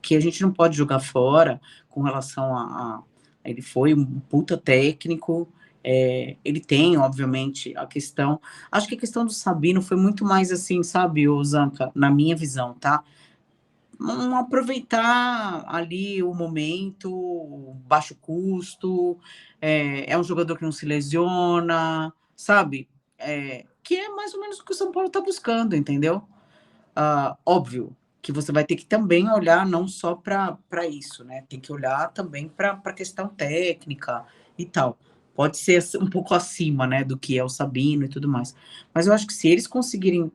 que a gente não pode jogar fora com relação ele foi um puta técnico, ele tem, obviamente, a questão. Acho que a questão do Sabino foi muito mais assim, sabe, Zanca, na minha visão, tá? Aproveitar ali o momento, baixo custo, um jogador que não se lesiona, sabe? Que é mais ou menos o que o São Paulo está buscando, entendeu? Óbvio que você vai ter que também olhar não só para isso, né? Tem que olhar também para a questão técnica e tal. Pode ser um pouco acima, né, do que é o Sabino e tudo mais. Mas eu acho que se eles conseguirem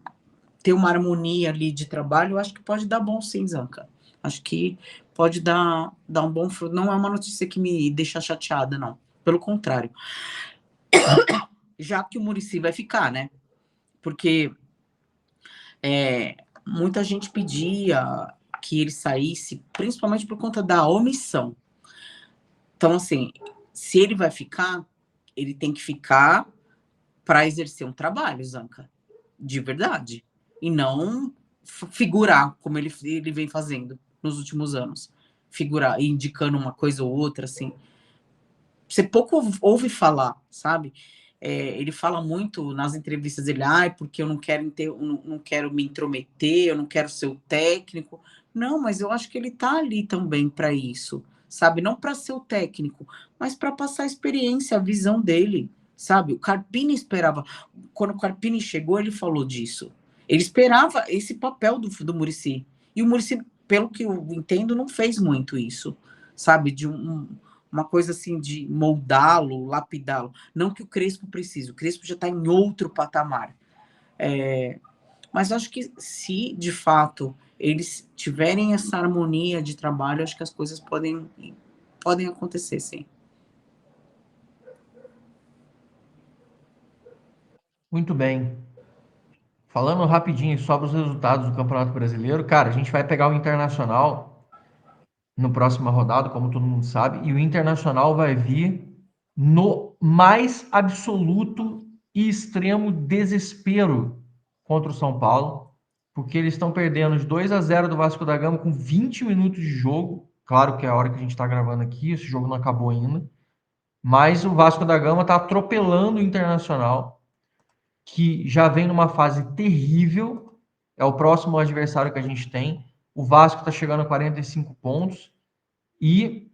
ter uma harmonia ali de trabalho, eu acho que pode dar bom sim, Zanca. Acho que pode dar um bom fruto. Não é uma notícia que me deixa chateada, não. Pelo contrário. Já que o Muricy vai ficar, né? Porque muita gente pedia que ele saísse, principalmente por conta da omissão. Então, assim, se ele vai ficar, ele tem que ficar para exercer um trabalho, Zanca, de verdade. E não figurar, como ele vem fazendo nos últimos anos. Figurar, indicando uma coisa ou outra, assim. Você pouco ouve falar, sabe? Ele fala muito nas entrevistas dele, porque eu não quero, não quero me intrometer, eu não quero ser o técnico. Não, mas eu acho que ele tá ali também para isso, sabe? Não para ser o técnico, mas para passar a experiência, a visão dele, sabe? O Carpini esperava. Quando o Carpini chegou, ele falou disso. Ele esperava esse papel do Muricy. E o Muricy, pelo que eu entendo, não fez muito isso, sabe? De uma coisa assim de moldá-lo, lapidá-lo. Não que o Crespo precise, o Crespo já está em outro patamar. Mas acho que se de fato eles tiverem essa harmonia de trabalho, acho que as coisas podem acontecer, sim. Muito bem. Falando rapidinho sobre os resultados do Campeonato Brasileiro, cara, a gente vai pegar o Internacional no próxima rodada, como todo mundo sabe, e o Internacional vai vir no mais absoluto e extremo desespero contra o São Paulo, porque eles estão perdendo de 2-0 do Vasco da Gama com 20 minutos de jogo. Claro que é a hora que a gente está gravando aqui, esse jogo não acabou ainda, mas o Vasco da Gama está atropelando o Internacional, que já vem numa fase terrível. É o próximo adversário que a gente tem. O Vasco está chegando a 45 pontos. E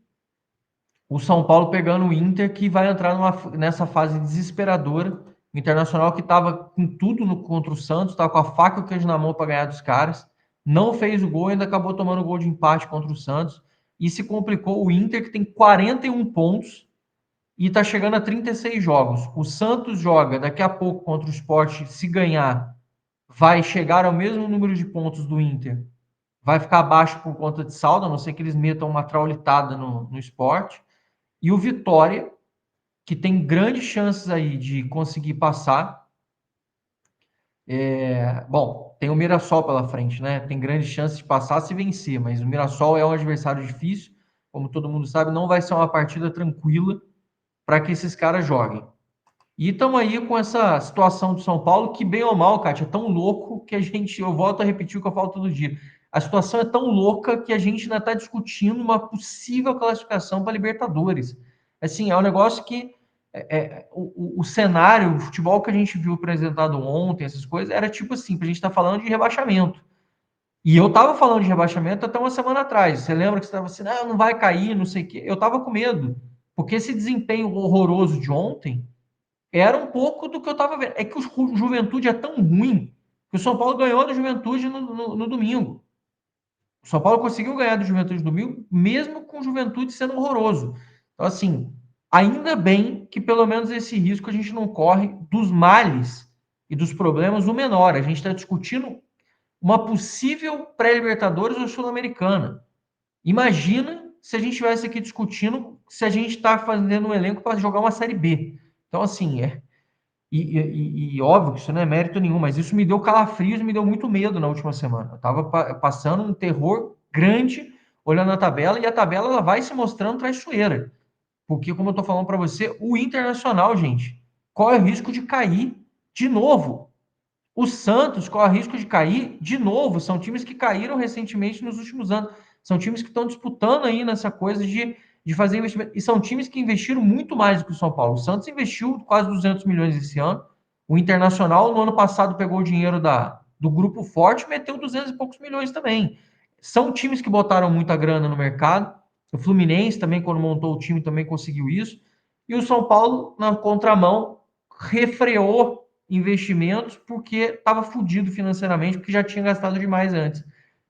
o São Paulo pegando o Inter, que vai entrar nessa fase desesperadora. O Internacional que estava com tudo contra o Santos, estava com a faca e o queijo na mão para ganhar dos caras. Não fez o gol, ainda acabou tomando o gol de empate contra o Santos. E se complicou o Inter, que tem 41 pontos e está chegando a 36 jogos. O Santos joga daqui a pouco contra o Sport. Se ganhar, vai chegar ao mesmo número de pontos do Inter. Vai ficar abaixo por conta de saldo, a não ser que eles metam uma traulitada no Sport. E o Vitória, que tem grandes chances aí de conseguir passar. Bom, tem o Mirassol pela frente, né? Tem grandes chances de passar se vencer, mas o Mirassol é um adversário difícil, como todo mundo sabe, não vai ser uma partida tranquila para que esses caras joguem. E estamos aí com essa situação do São Paulo, que bem ou mal, Kátia, é tão louco que eu volto a repetir o que eu falo todo dia. A situação é tão louca que a gente ainda está discutindo uma possível classificação para Libertadores. Assim, é um negócio que o cenário, o futebol que a gente viu apresentado ontem, essas coisas, era tipo assim, a gente está falando de rebaixamento. E eu estava falando de rebaixamento até uma semana atrás. Você lembra que você estava assim, não vai cair, não sei o quê. Eu estava com medo, porque esse desempenho horroroso de ontem era um pouco do que eu estava vendo. É que o Juventude é tão ruim que o São Paulo ganhou da Juventude no domingo. O São Paulo conseguiu ganhar do Juventude no domingo, mesmo com o Juventude sendo horroroso. Então, assim, ainda bem que pelo menos esse risco a gente não corre dos males e dos problemas o menor. A gente está discutindo uma possível pré-Libertadores ou Sul-Americana. Imagina se a gente estivesse aqui discutindo se a gente está fazendo um elenco para jogar uma Série B. Então, assim, e óbvio que isso não é mérito nenhum, mas isso me deu calafrios, me deu muito medo na última semana. Eu estava passando um terror grande olhando a tabela, e a tabela ela vai se mostrando traiçoeira. Porque, como eu estou falando para você, o Internacional, gente, corre o risco de cair de novo. O Santos corre o risco de cair de novo. São times que caíram recentemente nos últimos anos. São times que estão disputando aí nessa coisa de fazer investimento. E são times que investiram muito mais do que o São Paulo. O Santos investiu quase 200 milhões esse ano. O Internacional, no ano passado, pegou o dinheiro do Grupo Forte e meteu 200 e poucos milhões também. São times que botaram muita grana no mercado. O Fluminense também, quando montou o time, também conseguiu isso. E o São Paulo, na contramão, refreou investimentos porque estava fudido financeiramente, porque já tinha gastado demais antes.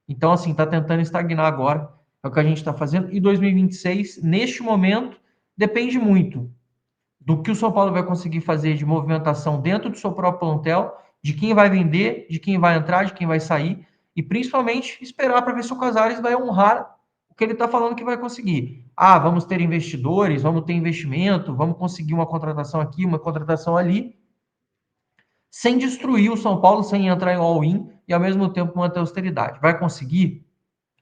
Então, assim, está tentando estagnar agora. É o que a gente está fazendo. E 2026, neste momento, depende muito. do que o São Paulo vai conseguir fazer de movimentação dentro do seu próprio plantel, de quem vai vender, de quem vai entrar, de quem vai sair, e principalmente esperar para ver se o Casares vai honrar o que ele está falando que vai conseguir. Ah, vamos ter investidores, vamos ter investimento, vamos conseguir uma contratação aqui, uma contratação ali, sem destruir o São Paulo, sem entrar em all-in e ao mesmo tempo manter a austeridade. Vai conseguir?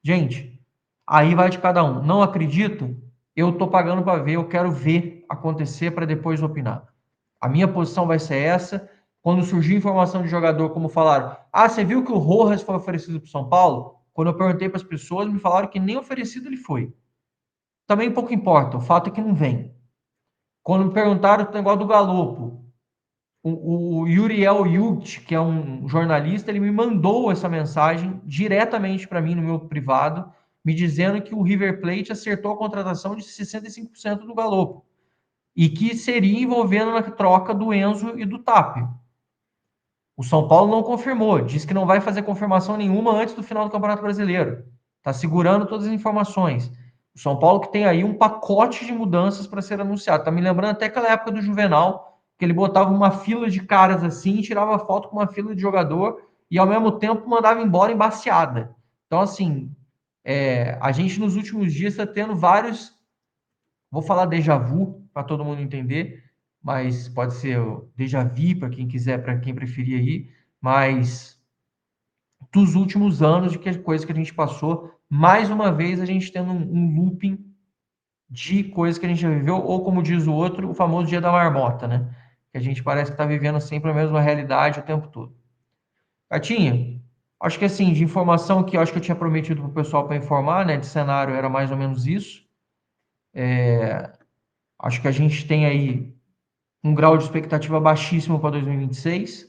Gente, aí vai de cada um. Não acredito? Eu estou pagando para ver, eu quero ver acontecer para depois opinar. A minha posição vai ser essa. Quando surgir informação de jogador, como falaram, ah, você viu que o Rojas foi oferecido para o São Paulo? Quando eu perguntei para as pessoas, me falaram que nem oferecido ele foi. Também pouco importa, o fato é que não vem. Quando me perguntaram o negócio do Galopo, o Yuriel Yugt, que é um jornalista, ele me mandou essa mensagem diretamente para mim no meu privado, me dizendo que o River Plate acertou a contratação de 65% do Galopo e que seria envolvendo na troca do Enzo e do Tapia. O São Paulo não confirmou, disse que não vai fazer confirmação nenhuma antes do final do Campeonato Brasileiro. Está segurando todas as informações. O São Paulo que tem aí um pacote de mudanças para ser anunciado. Está me lembrando até aquela época do Juvenal, que ele botava uma fila de caras assim, tirava foto com uma fila de jogador e ao mesmo tempo mandava embora embaciada. Então, assim, a gente nos últimos dias está tendo vários, vou falar déjà vu para todo mundo entender, mas pode ser o déjà vu para quem quiser, para quem preferir aí, mas dos últimos anos de que coisa que a gente passou, mais uma vez a gente tendo um looping de coisas que a gente já viveu, ou como diz o outro, o famoso dia da marmota, né? Que a gente parece que está vivendo sempre a mesma realidade o tempo todo. Catinha, acho que assim, de informação que eu acho que eu tinha prometido para o pessoal para informar, né? De cenário era mais ou menos isso. Acho que a gente tem aí um grau de expectativa baixíssimo para 2026.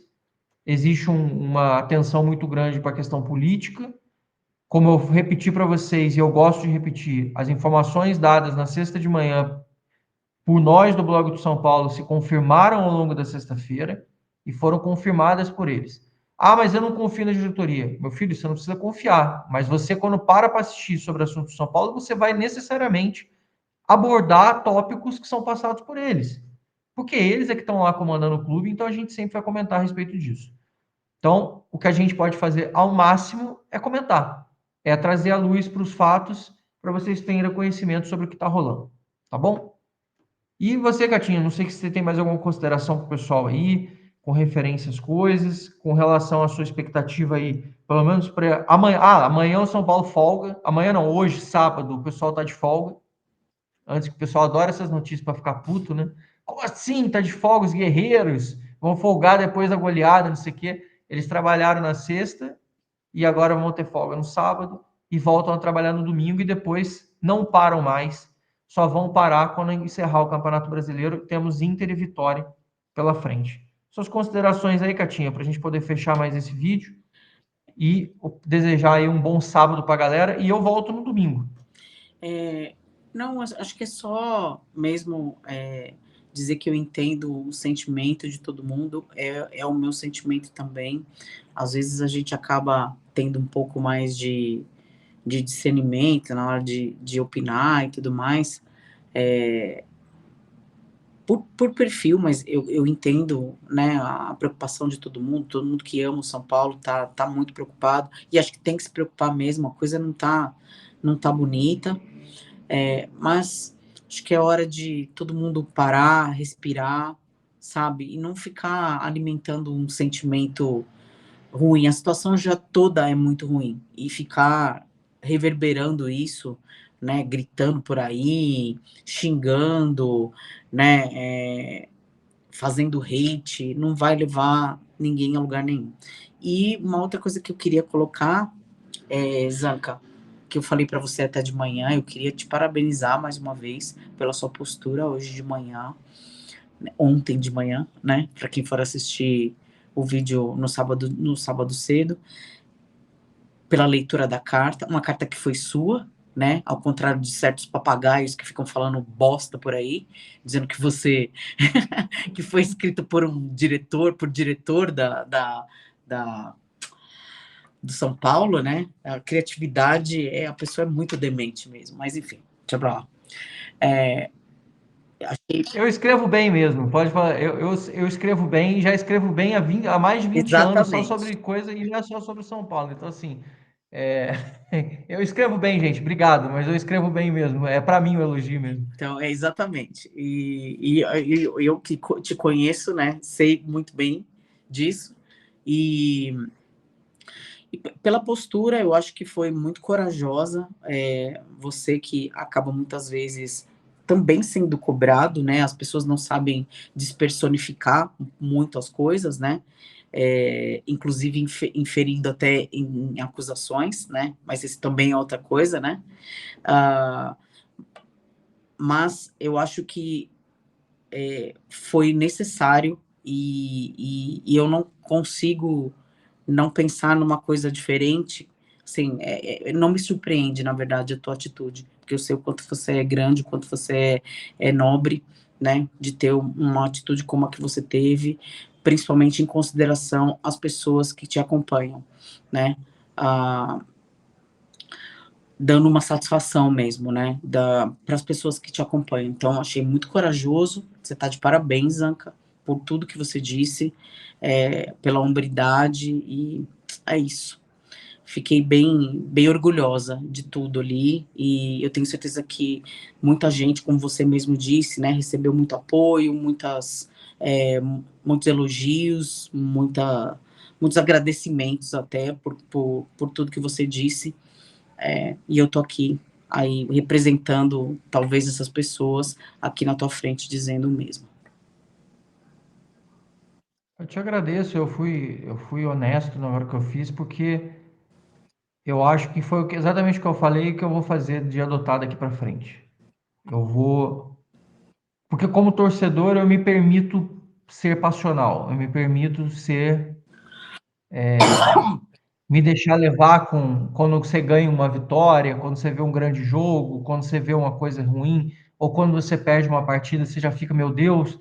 Existe uma atenção muito grande para a questão política. Como eu repeti para vocês, e eu gosto de repetir, as informações dadas na sexta de manhã por nós do Blog do São Paulo se confirmaram ao longo da sexta-feira e foram confirmadas por eles. Ah, mas eu não confio na diretoria. Meu filho, você não precisa confiar. Mas você, quando para assistir sobre assuntos do São Paulo, você vai necessariamente abordar tópicos que são passados por eles. Porque eles é que estão lá comandando o clube, então a gente sempre vai comentar a respeito disso. Então, o que a gente pode fazer ao máximo é comentar, é trazer a luz para os fatos, para vocês terem conhecimento sobre o que está rolando, tá bom? E você, Gatinha, não sei se você tem mais alguma consideração para o pessoal aí, com referência às coisas, com relação à sua expectativa aí, pelo menos para amanhã. Ah, amanhã o São Paulo folga. Amanhã não, hoje, sábado, o pessoal tá de folga. Antes que o pessoal adora essas notícias para ficar puto, né? Como assim? Tá de folga os guerreiros? Vão folgar depois da goleada, não sei o quê. Eles trabalharam na sexta e agora vão ter folga no sábado e voltam a trabalhar no domingo e depois não param mais. Só vão parar quando encerrar o Campeonato Brasileiro. Temos Inter e Vitória pela frente. Suas considerações aí, Catinha, para a gente poder fechar mais esse vídeo e desejar aí um bom sábado para a galera. E eu volto no domingo. Não, acho que é só mesmo dizer que eu entendo o sentimento de todo mundo, é o meu sentimento também. Às vezes a gente acaba tendo um pouco mais de discernimento na hora de opinar e tudo mais, por perfil, mas eu entendo, né, a preocupação de todo mundo que ama o São Paulo tá muito preocupado, e acho que tem que se preocupar mesmo, a coisa não tá bonita. Mas acho que é hora de todo mundo parar, respirar, sabe? E não ficar alimentando um sentimento ruim. A situação já toda é muito ruim. E ficar reverberando isso, né? Gritando por aí, xingando, né? Fazendo hate, não vai levar ninguém a lugar nenhum. E uma outra coisa que eu queria colocar Zanca, que eu falei para você até de manhã, eu queria te parabenizar mais uma vez pela sua postura hoje de manhã, ontem de manhã, né? Para quem for assistir o vídeo no sábado cedo, pela leitura da carta, uma carta que foi sua, né? Ao contrário de certos papagaios que ficam falando bosta por aí, dizendo que você que foi escrito por diretor da do São Paulo, né? A criatividade a pessoa é muito demente mesmo, mas enfim, deixa pra lá. Achei Eu escrevo bem mesmo, pode falar. Eu escrevo bem, já escrevo bem há mais de 20 anos só exatamente. sobre coisa e não é só sobre São Paulo. Então, assim, é, eu escrevo bem, gente, obrigado, mas eu escrevo bem mesmo. É para mim o elogio mesmo. Então, é exatamente. Eu que te conheço, né, sei muito bem disso. E, pela postura, eu acho que foi muito corajosa. Você que acaba muitas vezes também sendo cobrado, né? As pessoas não sabem despersonificar muito as coisas, né? Inclusive inferindo até em acusações, né? Mas isso também é outra coisa, né? Ah, mas eu acho que foi necessário e eu não consigo não pensar numa coisa diferente. Assim, não me surpreende, na verdade, a tua atitude, porque eu sei o quanto você é grande, o quanto você é nobre, né, de ter uma atitude como a que você teve, principalmente em consideração às pessoas que te acompanham, né, ah, dando uma satisfação mesmo, né, para as pessoas que te acompanham. Então, achei muito corajoso, você está de parabéns, Anca, por tudo que você disse, pela hombridade, e é isso. Fiquei bem orgulhosa de tudo ali, e eu tenho certeza que muita gente, como você mesmo disse, né, recebeu muito apoio, é, muitos elogios, muitos agradecimentos até por tudo que você disse, e eu tô aqui aí representando talvez essas pessoas aqui na tua frente dizendo o mesmo. Eu te agradeço, eu fui honesto na hora que eu fiz, porque eu acho que foi exatamente o que eu falei que eu vou fazer de adotar daqui para frente. Eu vou. Porque como torcedor eu me permito ser passional, eu me permito me deixar levar quando você ganha uma vitória, quando você vê um grande jogo, quando você vê uma coisa ruim, ou quando você perde uma partida, você já fica, meu Deus.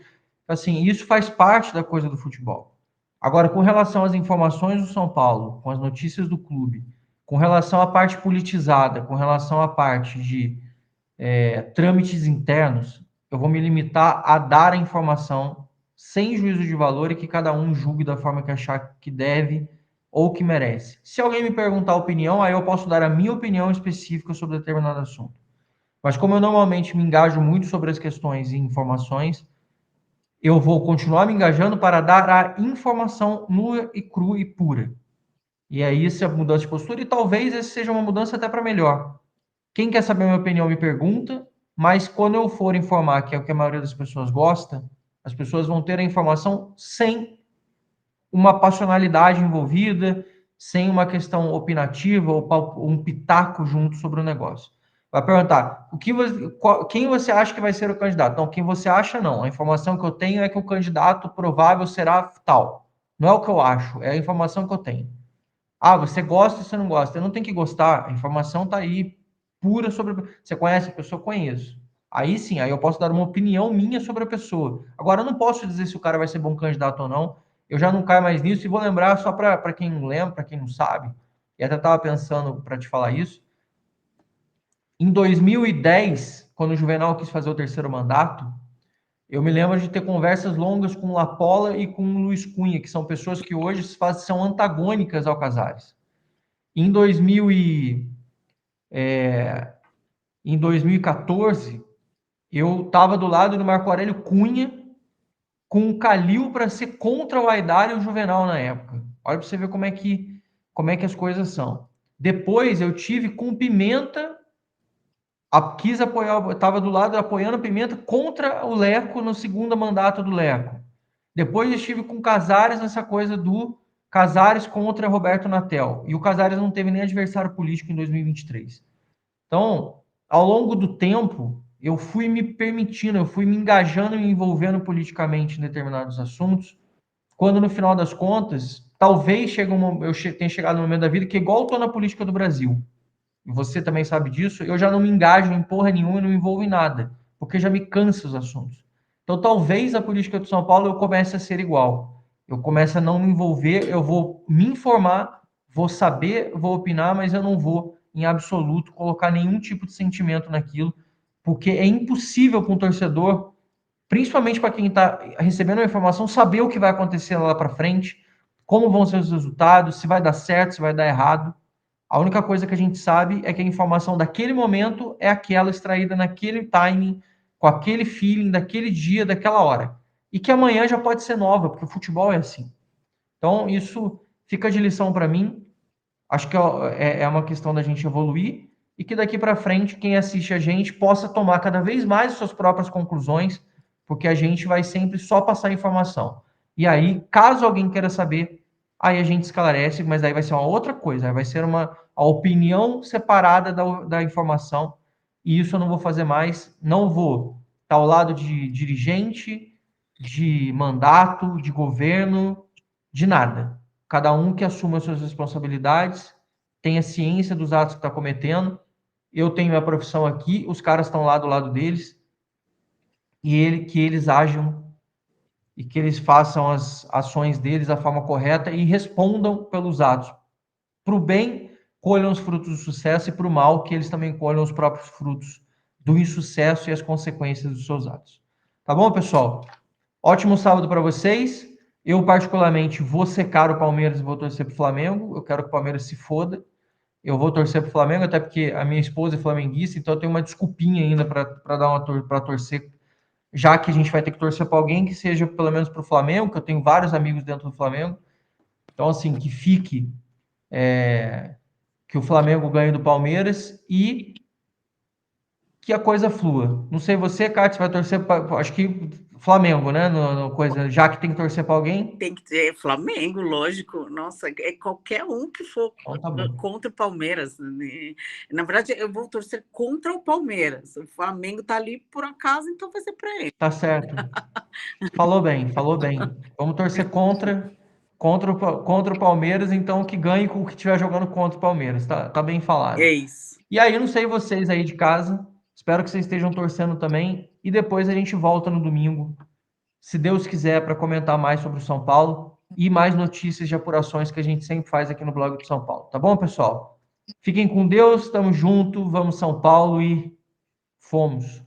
Assim, isso faz parte da coisa do futebol. Agora, com relação às informações do São Paulo, com as notícias do clube, com relação à parte politizada, com relação à parte de trâmites internos, eu vou me limitar a dar a informação sem juízo de valor e que cada um julgue da forma que achar que deve ou que merece. Se alguém me perguntar a opinião, aí eu posso dar a minha opinião específica sobre determinado assunto. Mas como eu normalmente me engajo muito sobre as questões e informações, eu vou continuar me engajando para dar a informação nua e crua e pura. E aí, isso é a mudança de postura, e talvez essa seja uma mudança até para melhor. Quem quer saber a minha opinião me pergunta, mas quando eu for informar, que é o que a maioria das pessoas gosta, as pessoas vão ter a informação sem uma passionalidade envolvida, sem uma questão opinativa ou um pitaco junto sobre o negócio. Vai perguntar, quem você acha que vai ser o candidato? Não, quem você acha não. A informação que eu tenho é que o candidato provável será tal. Não é o que eu acho, é a informação que eu tenho. Ah, você gosta ou você não gosta? Eu não tenho que gostar. A informação está aí pura sobre. Você conhece a pessoa? Conheço. Aí sim, aí eu posso dar uma opinião minha sobre a pessoa. Agora, eu não posso dizer se o cara vai ser bom candidato ou não. Eu já não caio mais nisso e vou lembrar só para quem não lembra, para quem não sabe. E até estava pensando para te falar isso. Em 2010, quando o Juvenal quis fazer o terceiro mandato, eu me lembro de ter conversas longas com o Lapola e com o Luiz Cunha, que são pessoas que hoje são antagônicas ao Casares. Em 2000 e, em 2014, eu estava do lado do Marco Aurélio Cunha com o Calil para ser contra o Aidar e o Juvenal na época. Olha para você ver como é que as coisas são. Depois eu tive com o Pimenta, quis apoiar, estava do lado apoiando o Pimenta contra o Leco no segundo mandato do Leco. Depois eu estive com o Casares nessa coisa do Casares contra Roberto Natel. E o Casares não teve nem adversário político em 2023. Então, ao longo do tempo, eu fui me permitindo, eu fui me engajando e me envolvendo politicamente em determinados assuntos, quando no final das contas, talvez eu tenha chegado no momento da vida que, igual estou na política do Brasil, e você também sabe disso, eu já não me engajo em porra nenhuma e não me envolvo em nada, porque já me cansa os assuntos. Então, talvez a política do São Paulo eu comece a ser igual. Eu comece a não me envolver, eu vou me informar, vou saber, vou opinar, mas eu não vou, em absoluto, colocar nenhum tipo de sentimento naquilo, porque é impossível para um torcedor principalmente para quem está recebendo a informação, saber o que vai acontecer lá para frente, como vão ser os resultados, se vai dar certo, se vai dar errado. A única coisa que a gente sabe é que a informação daquele momento é aquela extraída naquele timing, com aquele feeling, daquele dia, daquela hora. E que amanhã já pode ser nova, porque o futebol é assim. Então, isso fica de lição para mim. Acho que é uma questão da gente evoluir e que daqui para frente, quem assiste a gente possa tomar cada vez mais suas próprias conclusões, porque a gente vai sempre só passar informação. E aí, caso alguém queira saber, aí a gente esclarece, mas aí vai ser uma outra coisa, aí vai ser a opinião separada da informação, e isso eu não vou fazer mais, não vou estar ao lado de dirigente, de mandato, de governo, de nada. Cada um que assuma as suas responsabilidades, tenha ciência dos atos que está cometendo. Eu tenho minha profissão aqui, os caras estão lá do lado deles, que eles ajam e que eles façam as ações deles da forma correta e respondam pelos atos. Para o bem, colham os frutos do sucesso, e para o mal, que eles também colham os próprios frutos do insucesso e as consequências dos seus atos. Tá bom, pessoal? Ótimo sábado para vocês. Eu, particularmente, vou secar o Palmeiras e vou torcer para o Flamengo. Eu quero que o Palmeiras se foda. Eu vou torcer para o Flamengo, até porque a minha esposa é flamenguista, então eu tenho uma desculpinha ainda para dar para torcer, já que a gente vai ter que torcer para alguém que seja pelo menos para o Flamengo, que eu tenho vários amigos dentro do Flamengo. Então, assim, que fique que o Flamengo ganhe do Palmeiras e que a coisa flua. Não sei você, Cátia, vai torcer para. Acho que Flamengo, né? Coisa, já que tem que torcer para alguém. Tem que ter Flamengo, lógico. Nossa, é qualquer um que for Então tá bom. contra o Palmeiras, né? Na verdade, eu vou torcer contra o Palmeiras. O Flamengo tá ali por acaso, então vai ser para ele. Tá certo. Falou bem, falou bem. Vamos torcer contra o Palmeiras, então que ganhe com o que estiver jogando contra o Palmeiras. Tá bem falado. É isso. E aí, não sei vocês aí de casa. Espero que vocês estejam torcendo também. E depois a gente volta no domingo, se Deus quiser, para comentar mais sobre o São Paulo e mais notícias de apurações que a gente sempre faz aqui no blog do São Paulo. Tá bom, pessoal? Fiquem com Deus, estamos juntos, vamos São Paulo e fomos.